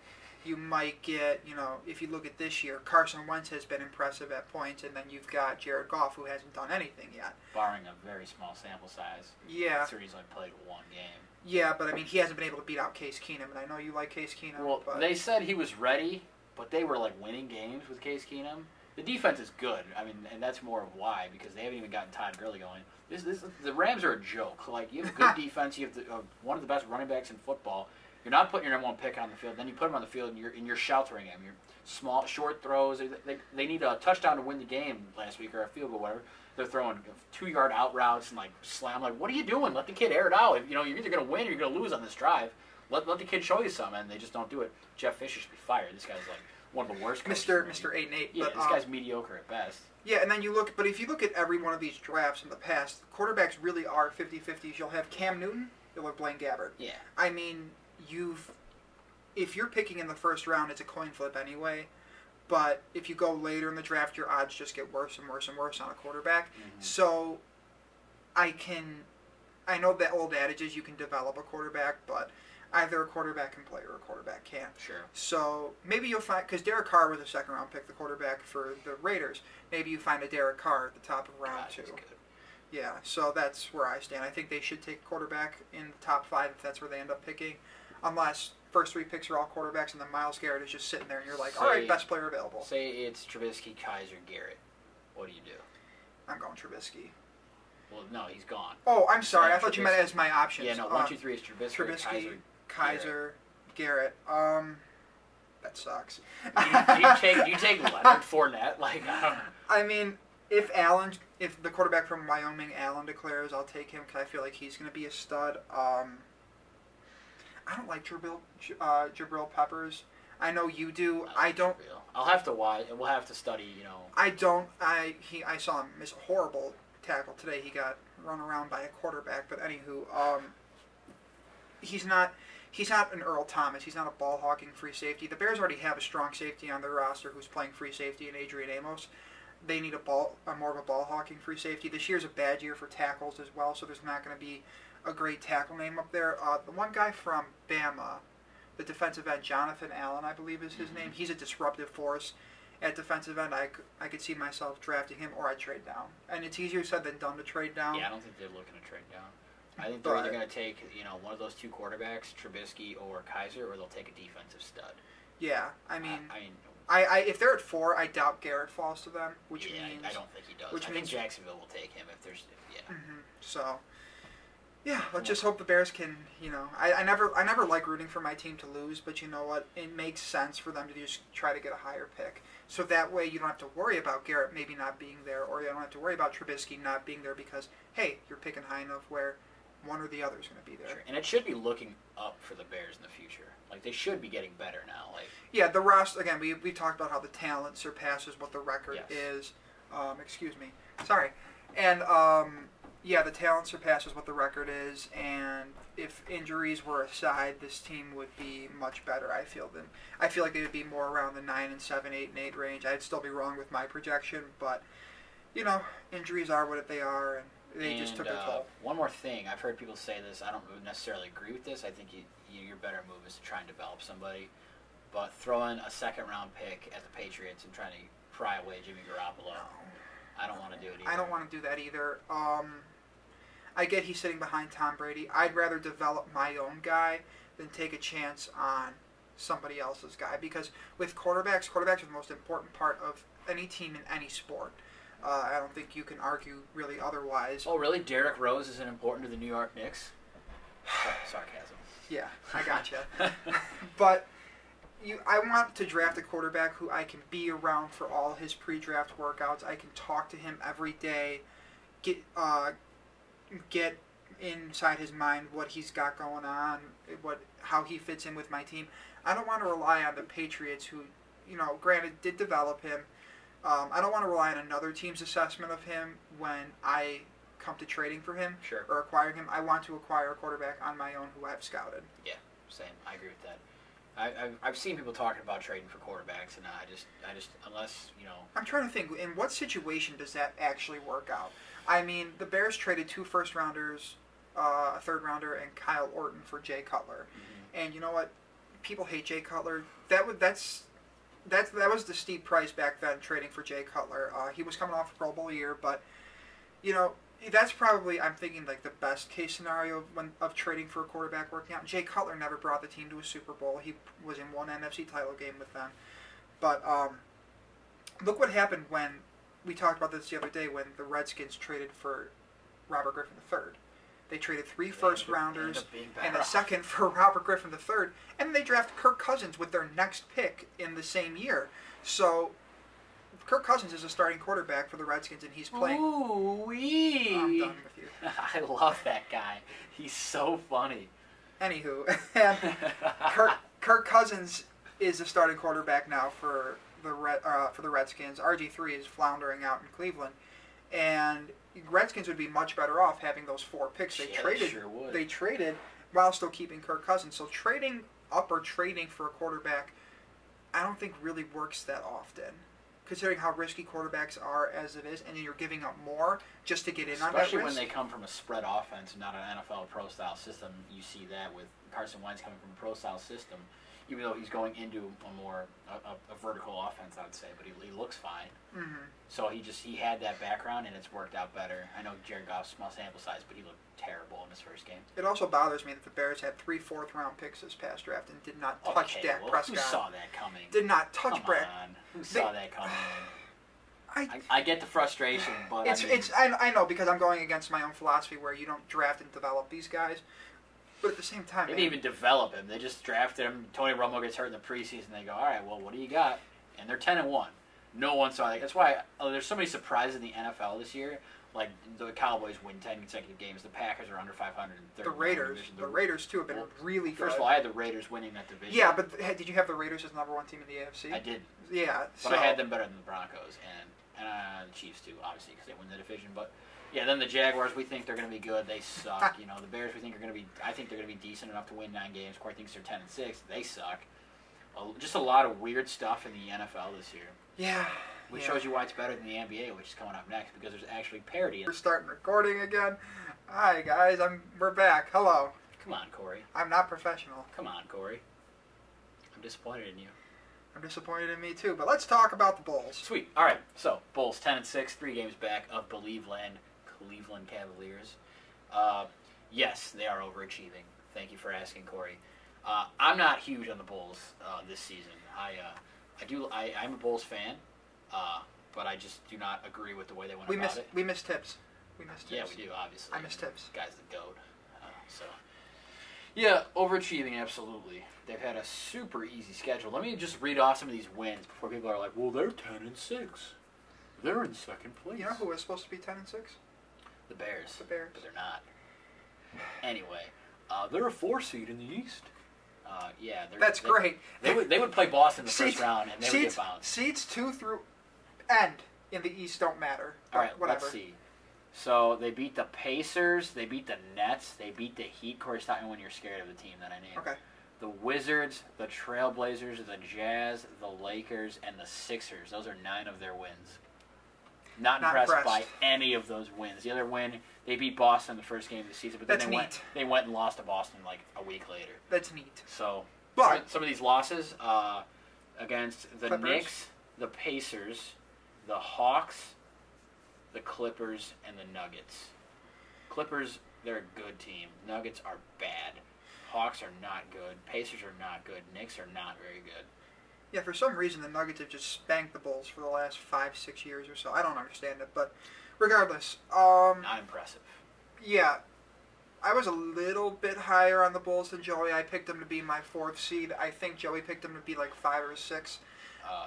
You might get, if you look at this year, Carson Wentz has been impressive at points, and then you've got Jared Goff, who hasn't done anything yet. Barring a very small sample size. Yeah. So he's only played 1 game. Yeah, but, he hasn't been able to beat out Case Keenum, and I know you like Case Keenum. Well, they said he was ready, but they were, winning games with Case Keenum. The defense is good, and that's more of why, because they haven't even gotten Todd Gurley going. The Rams are a joke. You have a good defense, you have one of the best running backs in football. You're not putting your number 1 pick on the field. Then you put him on the field, and you're sheltering him. You're small, short throws. They need a touchdown to win the game last week or a field goal, whatever. They're throwing 2-yard out routes and slam. What are you doing? Let the kid air it out. You're either going to win or you're going to lose on this drive. Let the kid show you something, and they just don't do it. Jeff Fisher should be fired. This guy's one of the worst coaches. Mr. 8-8. Yeah, this guy's mediocre at best. Yeah, and then if you look at every one of these drafts in the past, quarterbacks really are 50-50s. You'll have Cam Newton, you'll have Blaine Gabbert. Yeah. If you're picking in the first round, it's a coin flip anyway. But if you go later in the draft, your odds just get worse and worse and worse on a quarterback. Mm-hmm. So I know that old adage is you can develop a quarterback, but either a quarterback can play or a quarterback can't. Sure. So maybe you'll find, because Derek Carr was a second round pick, the quarterback for the Raiders. Maybe you find a Derek Carr at the top of round 2. Good. Yeah, so that's where I stand. I think they should take quarterback in the top 5 if that's where they end up picking, unless first 3 picks are all quarterbacks and then Myles Garrett is just sitting there and you're like, all right, best player available. Say it's Trubisky, Kaiser, Garrett. What do you do? I'm going Trubisky. Well, no, he's gone. Oh, I'm sorry. I thought you meant as my options. Yeah, no, 1, 2, 3 is Trubisky, Kaiser, Garrett. That sucks. Do you take Leonard Fournette? I don't know. I mean, if the quarterback from Wyoming, Allen, declares, I'll take him because I feel like he's going to be a stud. I don't like Jabril Peppers. I know you do. I don't. I'll have to watch. We'll have to study. I don't. I saw him miss a horrible tackle today. He got run around by a quarterback. But anywho, he's not an Earl Thomas. He's not a ball hawking free safety. The Bears already have a strong safety on their roster who's playing free safety in Adrian Amos. They need more of a ball hawking free safety. This year's a bad year for tackles as well, so there's not going to be a great tackle name up there. The one guy from Bama, the defensive end, Jonathan Allen, I believe is his name. He's a disruptive force at defensive end. I could see myself drafting him, or I'd trade down. And it's easier said than done to trade down. Yeah, I don't think they're looking to trade down. I think they're either going to take one of those two quarterbacks, Trubisky or Kaiser, or they'll take a defensive stud. Yeah, I mean, if they're at 4, I doubt Garrett falls to them. Which means I don't think he does. I think Jacksonville will take him if there's So. Yeah, let's just hope the Bears can, I never like rooting for my team to lose, but you know what? It makes sense for them to just try to get a higher pick. So that way you don't have to worry about Garrett maybe not being there, or you don't have to worry about Trubisky not being there because, hey, you're picking high enough where one or the other is going to be there. Sure. And it should be looking up for the Bears in the future. Like, they should be getting better now. Yeah, the roster, again, we talked about how the talent surpasses what the record is. Excuse me. Sorry. And, yeah, the talent surpasses what the record is, and if injuries were aside, this team would be much better, I feel like they would be more around the 9-7, 8-8 range. I'd still be wrong with my projection, but, injuries are what they are, and they just took a toll. One more thing. I've heard people say this. I don't necessarily agree with this. I think your better move is to try and develop somebody, but throwing a second-round pick at the Patriots and trying to pry away Jimmy Garoppolo, I don't want to do it either. I don't want to do that either. I get he's sitting behind Tom Brady. I'd rather develop my own guy than take a chance on somebody else's guy. Because with quarterbacks are the most important part of any team in any sport. I don't think you can argue really otherwise. Oh, really? Derrick Rose isn't important to the New York Knicks? Sarcasm. Yeah, I gotcha. But I want to draft a quarterback who I can be around for all his pre-draft workouts. I can talk to him every day, get inside his mind what he's got going on, how he fits in with my team. I don't want to rely on the Patriots who, granted, did develop him. I don't want to rely on another team's assessment of him when I come to trading for him or acquiring him. I want to acquire a quarterback on my own who I've scouted. Yeah, same. I agree with that. I've seen people talking about trading for quarterbacks, and I just unless I'm trying to think, in what situation does that actually work out? I mean, the Bears traded 2 first-rounders, a third-rounder, and Kyle Orton for Jay Cutler. Mm-hmm. And you know what? People hate Jay Cutler. That was the steep price back then, trading for Jay Cutler. He was coming off a Pro Bowl year, but that's probably, I'm thinking, like the best case scenario of trading for a quarterback working out. Jay Cutler never brought the team to a Super Bowl. He was in one NFC title game with them. But look what happened when we talked about this the other day when the Redskins traded for Robert Griffin III. They traded 3 first-rounders and a second for Robert Griffin III, and they drafted Kirk Cousins with their next pick in the same year. So Kirk Cousins is a starting quarterback for the Redskins, and he's playing. Ooh-wee. I'm done with you. I love that guy. He's so funny. Anywho, and Kirk Cousins is the starting quarterback now for the Redskins. RG3 is floundering out in Cleveland, and Redskins would be much better off having those 4 picks. They traded while still keeping Kirk Cousins. So trading up or trading for a quarterback, I don't think really works that often, considering how risky quarterbacks are as it is, and then you're giving up more just to get in on that risk. Especially when they come from a spread offense and not an NFL pro-style system. You see that with Carson Wentz coming from a pro-style system, even though he's going into a more a vertical offense, I would say, but he looks fine. Mm-hmm. So he had that background, and it's worked out better. I know Jared Goff's small sample size, but he looked terrible in his first game. It also bothers me that the Bears had 3 fourth-round picks this past draft and did not touch Dak Prescott. Who saw that coming? Did not touch Brett. Who saw that coming? I get the frustration, but I know, because I'm going against my own philosophy where you don't draft and develop these guys. But at the same time, they didn't even develop him. They just drafted him. Tony Romo gets hurt in the preseason. They go, all right, well, what do you got? And they're 10-1. No one saw it. That's why there's so many surprises in the NFL this year. Like the Cowboys win 10 consecutive games. The Packers are under 500. The Raiders too have been really good. First of all, I had the Raiders winning that division. Yeah, but did you have the Raiders as number 1 team in the AFC? I did. Yeah, but I had them better than the Broncos and the Chiefs too, obviously, because they win the division. But yeah, then the Jaguars, we think they're going to be good. They suck. The Bears, we think are going to be. I think they're going to be decent enough to win 9 games. Corey thinks they're 10-6. They suck. Just a lot of weird stuff in the NFL this year. Yeah. Which shows you why it's better than the NBA, which is coming up next, because there's actually parity. We're starting recording again. Hi guys, we're back. Hello. Come on, Corey. I'm not professional. Come on, Corey. I'm disappointed in you. I'm disappointed in me too, but let's talk about the Bulls. Sweet. All right. So Bulls 10-6, 3 games back of Cleveland Cavaliers. Yes, they are overachieving. Thank you for asking, Corey. I'm not huge on the Bulls this season. I'm a Bulls fan, but I just do not agree with the way they went about it. We miss tips. Yeah, we do, obviously. I miss tips. Guy's the GOAT. Yeah, overachieving, absolutely. They've had a super easy schedule. Let me just read off some of these wins before people are like, well, they're 10-6. They're in second place. You know who was supposed to be 10-6? The Bears. The Bears. But they're not. Anyway, they're a 4 seed in the East. Yeah, that's great. They would play Boston in the first round, and they would get bounced. Seeds 2 through end in the East don't matter. All right, whatever. Let's see. So they beat the Pacers, they beat the Nets, they beat the Heat. Corey, stop me when you're scared of the team that I named. Okay. The Wizards, the Trailblazers, the Jazz, the Lakers, and the Sixers. Those are 9 of their wins. Not impressed by any of those wins. The other win, they beat Boston in the first game of the season, but then they went and lost to Boston like a week later. That's neat. So but some of these losses against the Clippers. Knicks, the Pacers, the Hawks, the Clippers, and the Nuggets. Clippers, they're a good team. Nuggets are bad. Hawks are not good. Pacers are not good. Knicks are not very good. Yeah, for some reason the Nuggets have just spanked the Bulls for the last 5-6 years or so. I don't understand it, but regardless. Not impressive. Yeah. I was a little bit higher on the Bulls than Joey. I picked them to be my 4th seed. I think Joey picked them to be like 5 or 6.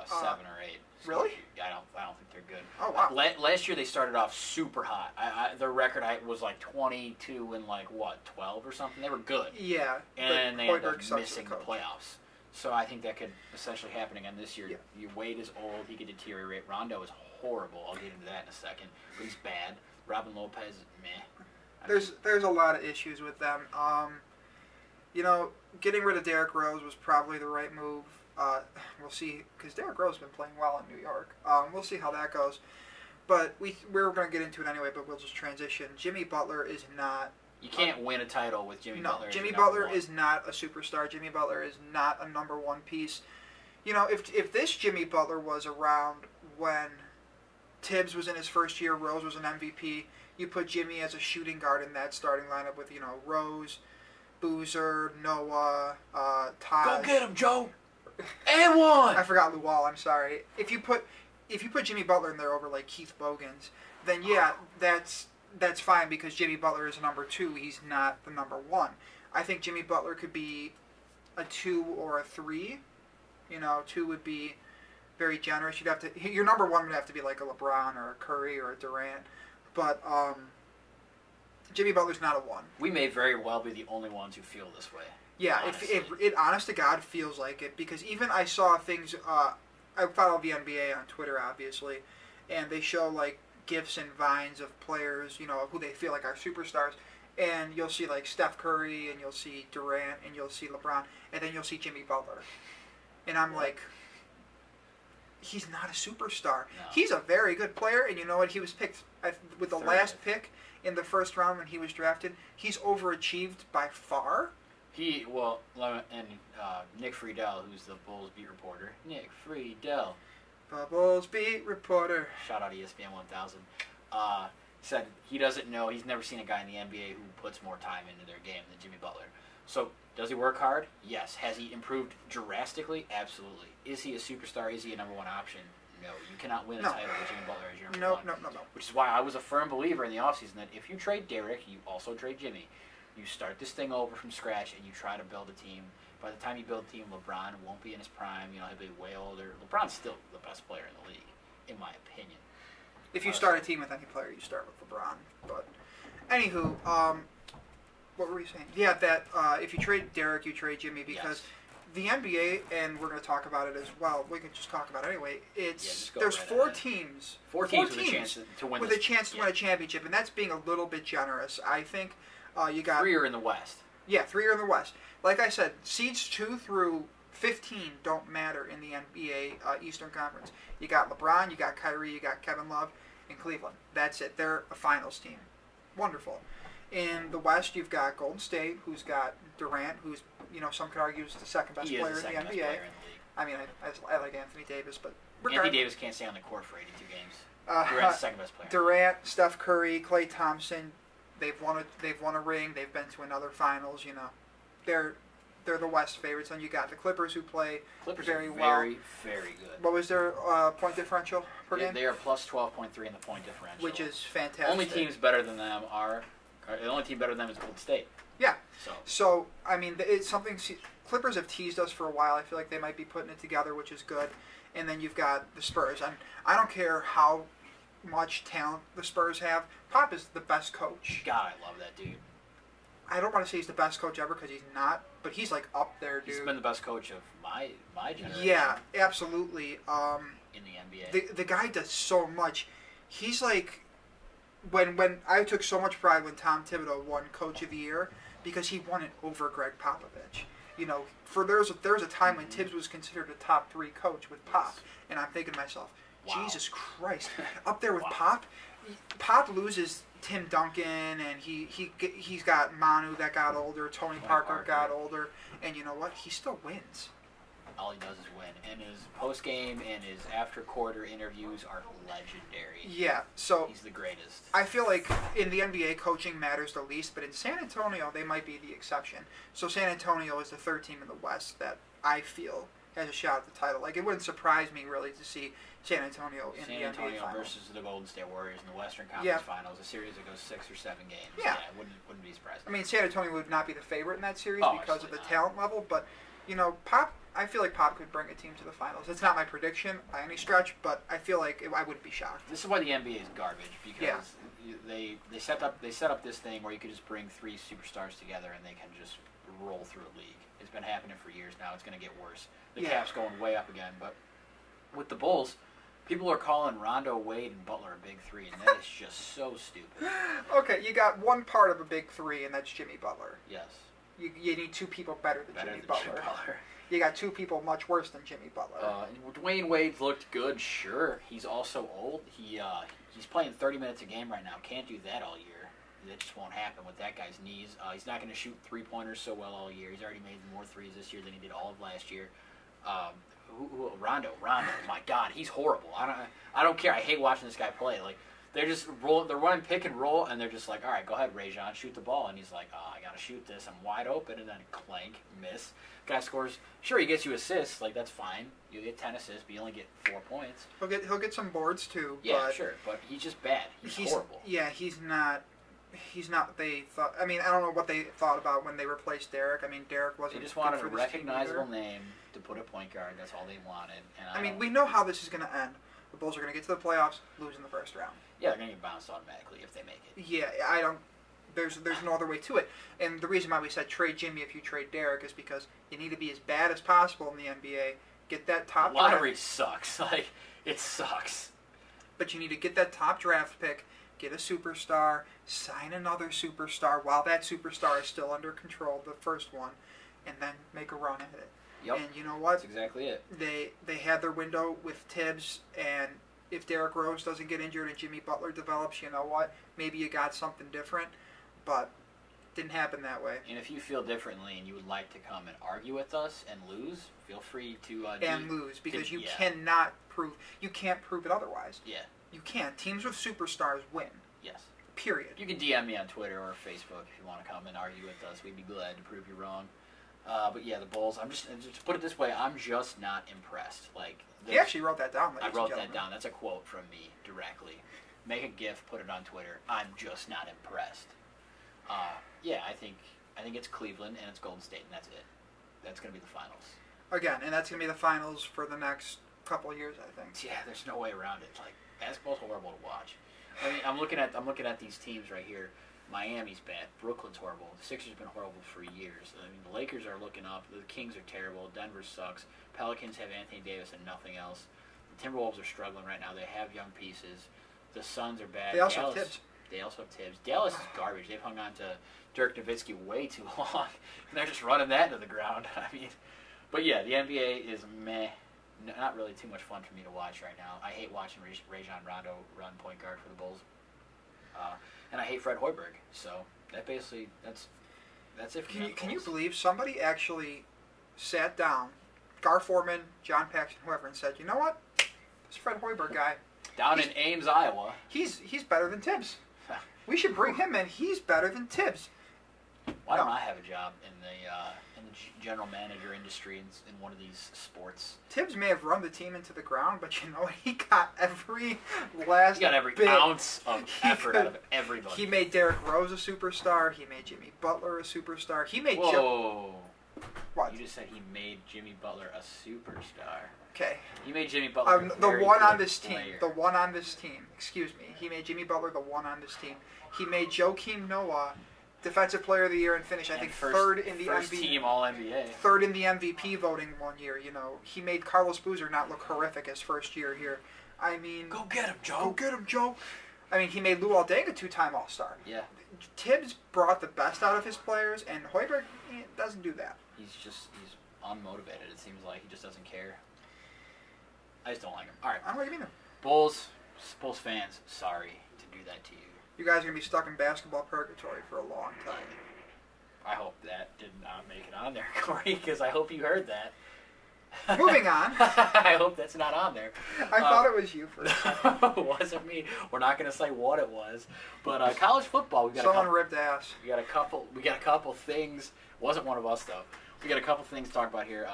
7 or 8. So really? I don't think they're good. Oh, wow. Last year they started off super hot. Their record was like 22 and 12 or something. They were good. Yeah. And they ended up missing the playoffs. So I think that could essentially happen again this year. Yeah. Wade is old. He could deteriorate. Rondo is horrible. I'll get into that in a second. But he's bad. Robin Lopez, meh. There's a lot of issues with them. Getting rid of Derrick Rose was probably the right move. We'll see, because Derrick Rose has been playing well in New York. We'll see how that goes. But we're going to get into it anyway, but we'll just transition. Jimmy Butler is not... You can't win a title with Jimmy Butler. No, Jimmy Butler is not a superstar. Jimmy Butler is not a number 1 piece. If this Jimmy Butler was around when Tibbs was in his first year, Rose was an MVP, you put Jimmy as a shooting guard in that starting lineup with, Rose, Boozer, Noah, Taj. Go get him, Joe! And one! I forgot Luol, I'm sorry. If you put Jimmy Butler in there over like Keith Bogans, then yeah, that's fine because Jimmy Butler is a number 2. He's not the number 1. I think Jimmy Butler could be a 2 or a 3. 2 would be very generous. Your number 1 would have to be like a LeBron or a Curry or a Durant. But Jimmy Butler's not a 1. We may very well be the only ones who feel this way. Yeah, it honest to God feels like it because even I saw things. I follow the NBA on Twitter, obviously, and they show like GIFs and vines of players, who they feel like are superstars, and you'll see like Steph Curry, and you'll see Durant, and you'll see LeBron, and then you'll see Jimmy Butler, and I'm like, he's not a superstar. No. He's a very good player, and you know what? He was picked with the last pick in the first round when he was drafted. He's overachieved by far. Nick Friedel, who's the Bulls beat reporter. Nick Friedel. The Bulls beat reporter. Shout out ESPN 1000. Said he doesn't know, he's never seen a guy in the NBA who puts more time into their game than Jimmy Butler. So, does he work hard? Yes. Has he improved drastically? Absolutely. Is he a superstar? Is he a number 1 option? No. You cannot win a title with Jimmy Butler as your number 1. No. Which is why I was a firm believer in the offseason that if you trade Derrick, you also trade Jimmy. You start this thing over from scratch and you try to build a team. By the time you build a team, LeBron won't be in his prime. He'll be way older. LeBron's still the best player in the league. in my opinion. If you start a team with any player, you start with LeBron. But anywho, what were we saying? Yeah, that if you trade Derek, you trade Jimmy because the NBA, and we're going to talk about it as well. We can just talk about it anyway. There's four teams. Four teams with a chance to win. With a chance to win a championship, and that's being a little bit generous. I think you got 3 are in the West. Yeah, 3 are in the West. Like I said, seeds 2 through 15 don't matter in the NBA Eastern Conference. You got LeBron, you got Kyrie, you got Kevin Love in Cleveland. That's it. They're a finals team. Wonderful. In the West, you've got Golden State, who's got Durant, who's, some could argue is the second best player in the NBA. I mean, I like Anthony Davis, but Anthony Davis can't stay on the court for 82 games. Durant's the second best player. Durant, Steph Curry, Klay Thompson, they've won a ring. They've been to another finals. They're the West favorites. And you got the Clippers, who play very well. Very, very good. What was their point differential per game? They are plus 12.3 in the point differential, which is fantastic. Only teams better than them the only team better than them is Golden State. Yeah. So I mean, it's something. Clippers have teased us for a while. I feel like they might be putting it together, which is good. And then you've got the Spurs. And I don't care how much talent the Spurs have. Pop is the best coach. God, I love that dude. I don't want to say he's the best coach ever because he's not, but he's like up there, dude. He's been the best coach of my generation. Yeah, absolutely. In the NBA, the guy does so much. He's like, when I took so much pride when Tom Thibodeau won Coach of the Year because he won it over Greg Popovich. There was a time when Tibbs was considered a top 3 coach with Pop, and I'm thinking to myself, wow. Jesus Christ, up there with Pop. Pop loses Tim Duncan, and he's got Manu that got older, Tony Parker got older, and you know what? He still wins. All he does is win, and his post game and his after quarter interviews are legendary. Yeah, so he's the greatest. I feel like in the NBA, coaching matters the least, but in San Antonio, they might be the exception. So San Antonio is the 3rd team in the West that I feel has a shot at the title. Like, it wouldn't surprise me really to see San Antonio in the NBA Finals. Versus the Golden State Warriors in the Western Conference Finals, a series that goes 6 or 7 games. Yeah, wouldn't be surprised. I mean, San Antonio would not be the favorite in that series because of the talent level, but Pop. I feel like Pop could bring a team to the finals. It's not my prediction by any stretch, but I feel like I wouldn't be shocked. This is why the NBA is garbage because they set up this thing where you could just bring 3 superstars together and they can just roll through a league. It's been happening for years now. It's going to get worse. The cap's going way up again, but with the Bulls, people are calling Rondo, Wade, and Butler a big 3, and that is just so stupid. Okay, you got one part of a big 3, and that's Jimmy Butler. Yes. You need 2 people better than Jimmy Butler. You got 2 people much worse than Jimmy Butler. Dwayne Wade's looked good, sure. He's also old. He's playing 30 minutes a game right now. Can't do that all year. That just won't happen with that guy's knees. He's not going to shoot 3-pointers so well all year. He's already made more 3s this year than he did all of last year. Rondo, my God, he's horrible. I don't care. I hate watching this guy play. Like, they're just they're running pick and roll, and they're just like, all right, go ahead, Rajon, shoot the ball. And he's like, I got to shoot this. I'm wide open, and then clank, miss. Guy scores. Sure, he gets you assists. Like, that's fine. You get 10 assists, but you only get 4 points. He'll get some boards, too. Yeah, sure, but he's just bad. He's horrible. Yeah, he's not what they thought. I mean, I don't know what they thought about when they replaced Derek. I mean, Derek wasn't. They just wanted a recognizable name to put a point guard. That's all they wanted. And I mean, we know how this is going to end. The Bulls are going to get to the playoffs, lose in the first round. Yeah, they're going to get bounced automatically if they make it. Yeah, There's no other way to it. And the reason why we said trade Jimmy if you trade Derek is because you need to be as bad as possible in the NBA. Get that top draft. Lottery sucks. Like, it sucks. But you need to get that top draft pick, get a superstar, sign another superstar while that superstar is still under control, the first one, and then make a run at it. Yep. And you know what? That's exactly it. They had their window with Tibbs, and if Derrick Rose doesn't get injured and Jimmy Butler develops, you know what? Maybe you got something different, but didn't happen that way. And if you feel differently and you would like to come and argue with us and lose, feel free to lose because you cannot prove it otherwise. Yeah. You can't. Teams with superstars win. Yes. Period. You can DM me on Twitter or Facebook if you want to come and argue with us. We'd be glad to prove you wrong. But yeah, the Bulls. Just put it this way. I'm just not impressed. Like, he actually wrote that down. I wrote that down. That's a quote from me directly. Make a GIF, put it on Twitter. I'm just not impressed. Yeah, I think it's Cleveland and it's Golden State, and that's it. That's going to be the finals. Again, and that's going to be the finals for the next couple of years, I think. Yeah, there's no way around it. Like, basketball's horrible to watch. I mean, I'm looking at these teams right here. Miami's bad. Brooklyn's horrible. The Sixers have been horrible for years. I mean, the Lakers are looking up. The Kings are terrible. Denver sucks. Pelicans have Anthony Davis and nothing else. The Timberwolves are struggling right now. They have young pieces. The Suns are bad. They also have Tibbs. They also have Tibbs. Dallas is garbage. They've hung on to Dirk Nowitzki way too long. And they're just running that into the ground. I mean, but yeah, the NBA is meh. Not really too much fun for me to watch right now. I hate watching Rajon Rondo run point guard for the Bulls. And I hate Fred Hoiberg. So that basically, that's it for me. Can you believe somebody actually sat down, Gar Forman, John Paxson, whoever, and said, you know what? This Fred Hoiberg guy. Down in Ames, Iowa. He's better than Tibbs. We should bring him in. He's better than Tibbs. Why don't I have a job in the general manager industry in one of these sports? Tibbs may have run the team into the ground, but you know what? He got every last He got every ounce of effort out of everybody. He made Derrick Rose a superstar. He made Jimmy Butler a superstar. He made Whoa. What? You just said he made Jimmy Butler a superstar. Okay. He made Jimmy Butler the one on this player. team. The one on this team. Excuse me. He made Jimmy Butler the one on this team. He made Joakim Noah Defensive Player of the Year and finished, I think, third in the first team All-NBA. Third in the MVP voting one year. You know, he made Carlos Boozer not look horrific his first year here. I mean, go get him, Joe. Go get him, Joe. I mean, he made Lou Aldeng a two-time All-Star. Yeah. Tibbs brought the best out of his players, and Hoiberg doesn't do that. He's unmotivated. It seems like he just doesn't care. I just don't like him. All right. I don't like him either. Bulls fans, sorry to do that to you. You guys are going to be stuck in basketball purgatory for a long time. I hope that did not make it on there, Corey, because I hope you heard that. Moving on. I hope that's not on there. I thought it was you for a second. It wasn't me. We're not going to say what it was. But college football, we got someone ripped ass. We got a couple things. Wasn't one of us though. We got a couple things to talk about here.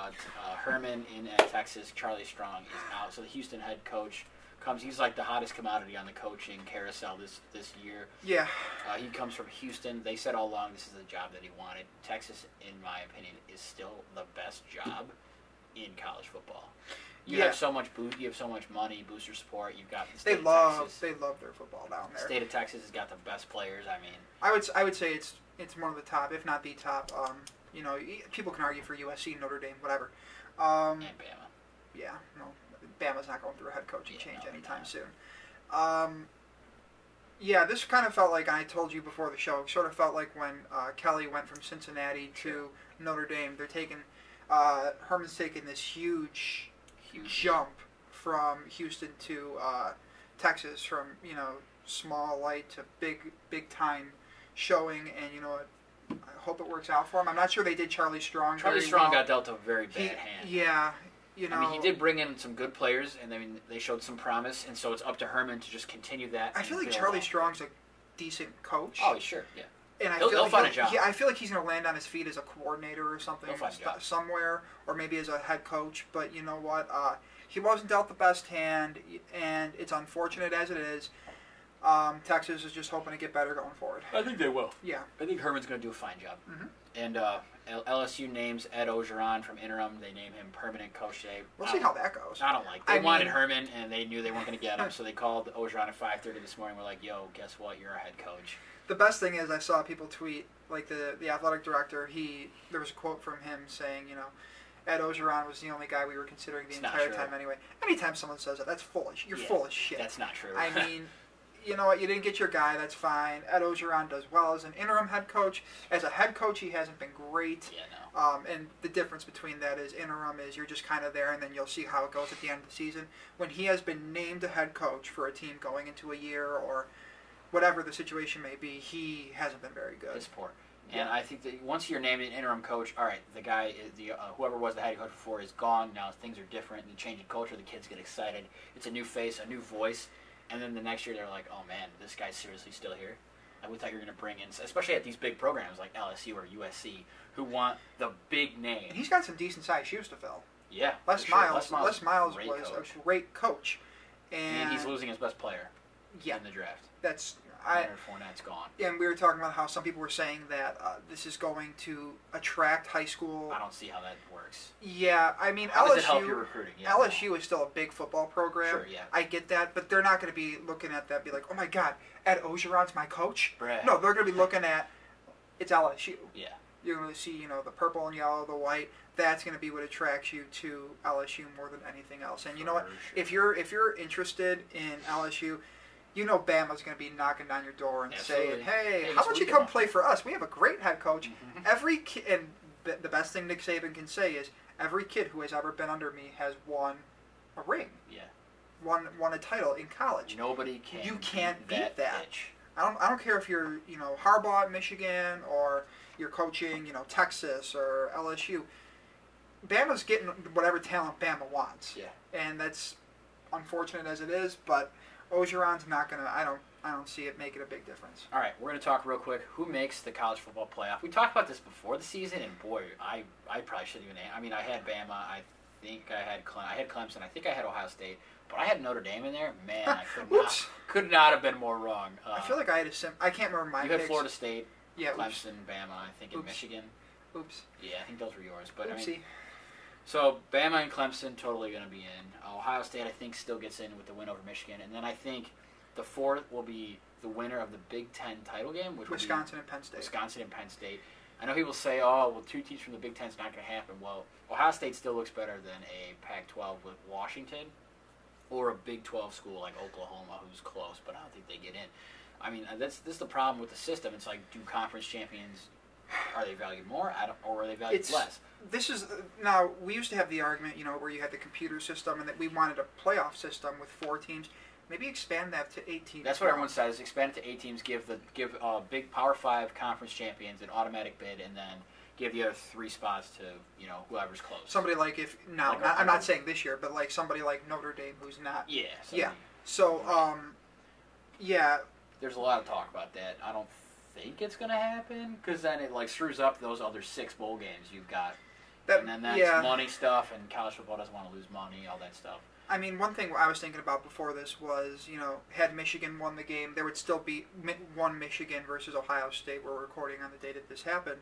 Herman in Texas, Charlie Strong is out. So the Houston head coach comes. He's like the hottest commodity on the coaching carousel this year. Yeah. He comes from Houston. They said all along this is the job that he wanted. Texas, in my opinion, is still the best job in college football. You have so much you have so much money, booster support. You've got the state of Texas. They love their football down there. The state of Texas has got the best players. I mean, I would say it's one of the top, if not the top. You know, people can argue for USC, Notre Dame, whatever. And Bama. Yeah, no, Bama's not going through a head coaching change anytime soon. Yeah, this kind of felt like, I told you before the show, sort of felt like when Kelly went from Cincinnati to Notre Dame. They're taking Herman's taking this huge jump from Houston to Texas, from small light to big time showing, and I hope it works out for him. I'm not sure they did Charlie Strong. Charlie Strong got dealt a very bad hand. Yeah, I mean, he did bring in some good players, and I mean, they showed some promise, and so it's up to Herman to just continue that. I feel like Charlie Strong's a decent coach. Oh, sure, yeah. And he'll find a job. I feel like he's going to land on his feet as a coordinator or something somewhere, or maybe as a head coach. But you know what? He wasn't dealt the best hand, and it's unfortunate as it is. Texas is just hoping to get better going forward. I think they will. Yeah. I think Herman's going to do a fine job. Mm-hmm. And LSU names Ed Ogeron from interim. They name him permanent coach today. We'll see how that goes. I don't like it. They wanted Herman, and they knew they weren't going to get him, so they called Ogeron at 5:30 this morning. We're like, yo, guess what? You're our head coach. The best thing is I saw people tweet, like the athletic director, there was a quote from him saying, Ed Ogeron was the only guy we were considering the entire time anyway. Anytime someone says that, that's foolish. You're full of shit. That's not true. I mean, you know what? You didn't get your guy. That's fine. Ed Ogeron does well as an interim head coach. As a head coach, he hasn't been great. Yeah, no. And the difference between that is interim is you're just kind of there, and then you'll see how it goes at the end of the season. When he has been named a head coach for a team going into a year or whatever the situation may be, he hasn't been very good. It's poor. And I think that once you're named an interim coach, all right, the guy, whoever was the head coach before is gone. Now things are different. The change in culture, the kids get excited. It's a new face, a new voice. And then the next year they're like, oh, man, this guy's seriously still here? Like, we thought you were going to bring in, especially at these big programs like LSU or USC, who want the big name. And he's got some decent-sized shoes to fill. Yeah. Les Miles was a great coach. And he's losing his best player. in the draft. That's Leonard Fournette's gone. And we were talking about how some people were saying that this is going to attract high school. I don't see how that works. Yeah, I mean, how LSU. Does it help your recruiting? Yeah, LSU is still a big football program. Sure, yeah. I get that, but they're not going to be looking at that and be like, oh my God, Ed Ogeron's my coach. Bruh. No, they're going to be looking at it's LSU. Yeah. You're going to see, the purple and yellow, the white. That's going to be what attracts you to LSU more than anything else. And you know what? Sure. If you're interested in LSU, Bama's going to be knocking down your door and saying, "Hey, how about you come play for us? We have a great head coach." Mm-hmm. Every kid, and the best thing Nick Saban can say is, every kid who has ever been under me has won a ring. Yeah. Won a title in college. Nobody can. You can't beat that. Bitch. I don't care if you're Harbaugh at Michigan or you're coaching Texas or LSU. Bama's getting whatever talent Bama wants. Yeah. And that's unfortunate as it is, but Ogeron's not gonna. I don't see it making a big difference. All right, we're gonna talk real quick. Who makes the college football playoff? We talked about this before the season, and boy, I probably shouldn't even. I mean, I had Bama. I think I had Clemson. I think I had Ohio State, but I had Notre Dame in there. Man, I could not have been more wrong. I feel like I had I can't remember my. You had picks. Florida State, yeah, Clemson, Bama. I think in Michigan. Oops. Yeah, I think those were yours. But Oopsie. I mean, so Bama and Clemson totally going to be in. Ohio State, I think, still gets in with the win over Michigan, and then I think the fourth will be the winner of the Big Ten title game, which Wisconsin and Penn State. Wisconsin and Penn State. I know people say, "Oh, well, two teams from the Big Ten's not going to happen." Well, Ohio State still looks better than a Pac-12 with Washington, or a Big 12 school like Oklahoma, who's close, but I don't think they get in. I mean, this is the problem with the system. It's like, do conference champions, are they valued more, or are they valued less? This is now. We used to have the argument, where you had the computer system, and that we wanted a playoff system with 4 teams. Maybe expand that to 8 teams. That's what everyone says. Expand it to 8 teams. Give big Power 5 conference champions an automatic bid, and then give the other 3 spots to whoever's close. Somebody like I'm not saying this year, but like somebody like Notre Dame who's not. Yeah. Yeah. So yeah. There's a lot of talk about that. I don't think it's going to happen, because then it screws up those other 6 bowl games you've got. And then that's money stuff, and college football doesn't want to lose money, all that stuff. I mean, one thing I was thinking about before this was, had Michigan won the game, there would still be one Michigan versus Ohio State. We're recording on the day that this happened.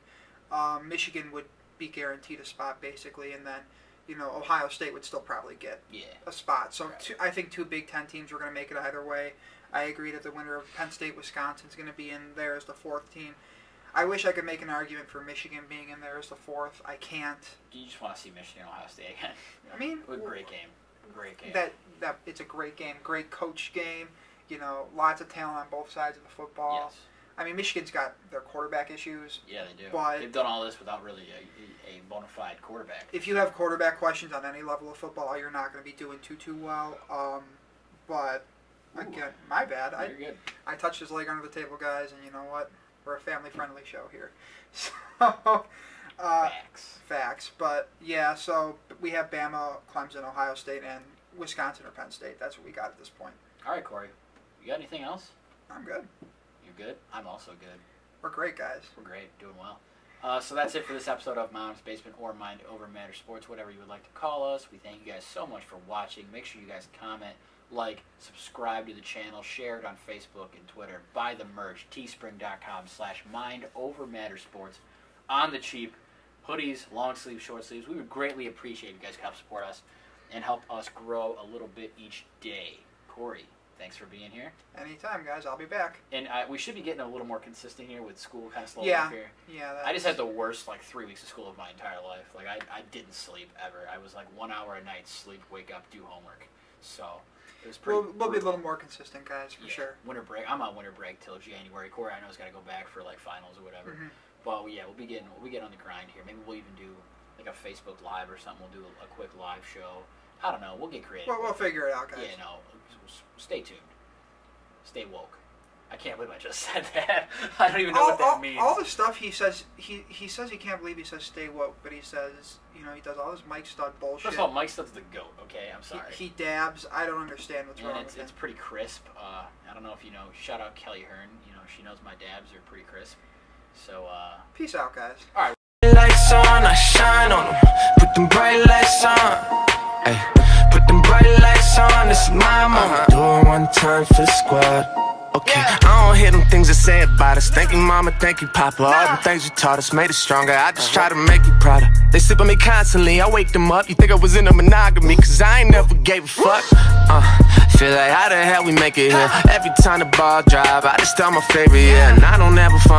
Michigan would be guaranteed a spot, basically, and then, Ohio State would still probably get a spot. So I think 2 Big Ten teams were going to make it either way. I agree that the winner of Penn State, Wisconsin is going to be in there as the 4th team. I wish I could make an argument for Michigan being in there as the 4th. I can't. You just want to see Michigan Ohio State again. I mean, a great game. Great game. That it's a great game, great coach game. Lots of talent on both sides of the football. Yes. I mean, Michigan's got their quarterback issues. Yeah, they do. But they've done all this without really a bona fide quarterback. If you have quarterback questions on any level of football, you're not going to be doing too well. But again, my bad. You're good. I touched his leg under the table, guys, and you know what? We're a family-friendly show here. So, facts. But, yeah, so we have Bama, Clemson, Ohio State, and Wisconsin or Penn State. That's what we got at this point. All right, Corey. You got anything else? I'm good. You're good? I'm also good. We're great, guys. We're great. Doing well. So that's it for this episode of Mom's Basement, or Mind Over Matter Sports, whatever you would like to call us. We thank you guys so much for watching. Make sure you guys comment, like, subscribe to the channel, share it on Facebook and Twitter, buy the merch, teespring.com/mindovermattersports, on the cheap, hoodies, long sleeves, short sleeves. We would greatly appreciate if you guys could help support us and help us grow a little bit each day. Corey, thanks for being here. Anytime, guys. I'll be back. And we should be getting a little more consistent here with school kind of slowing up here. Yeah. I just had the worst 3 weeks of school of my entire life. I didn't sleep ever. I was 1 hour a night, sleep, wake up, do homework. So it was pretty. We'll be a little more consistent, guys, for sure. Winter break. I'm on winter break till January. Corey, I know, has got to go back for finals or whatever. Mm-hmm. But yeah, we'll be getting on the grind here. Maybe we'll even do a Facebook Live or something. We'll do a quick live show. I don't know. We'll get creative. Well, we'll figure it out, guys. Yeah, no. Stay tuned. Stay woke. I can't believe I just said that. I don't even know what that means. All the stuff he says, he says he can't believe he says stay woke, but he says, he does all this Mike Stud bullshit. First of all, Mike Stud's the GOAT, okay? I'm sorry. He dabs. I don't understand what's wrong with him. It's pretty crisp. I don't know if you know. Shout out Kelly Hearn. She knows my dabs are pretty crisp. So, peace out, guys. All right. Lights on, I shine on them. Put them bright lights on. Ay, put them bright lights on. This is my moment. Do it one one time for the squad. Okay, I don't hear them things they say about us. Thank you, mama, thank you, papa. All the things you taught us made us stronger. I just try to make you prouder. They sleep on me constantly, I wake them up. You think I was in a monogamy, cause I ain't never gave a fuck. Feel like how the hell we make it here? Every time the ball drive, I just tell my favorite, yeah. And I don't ever find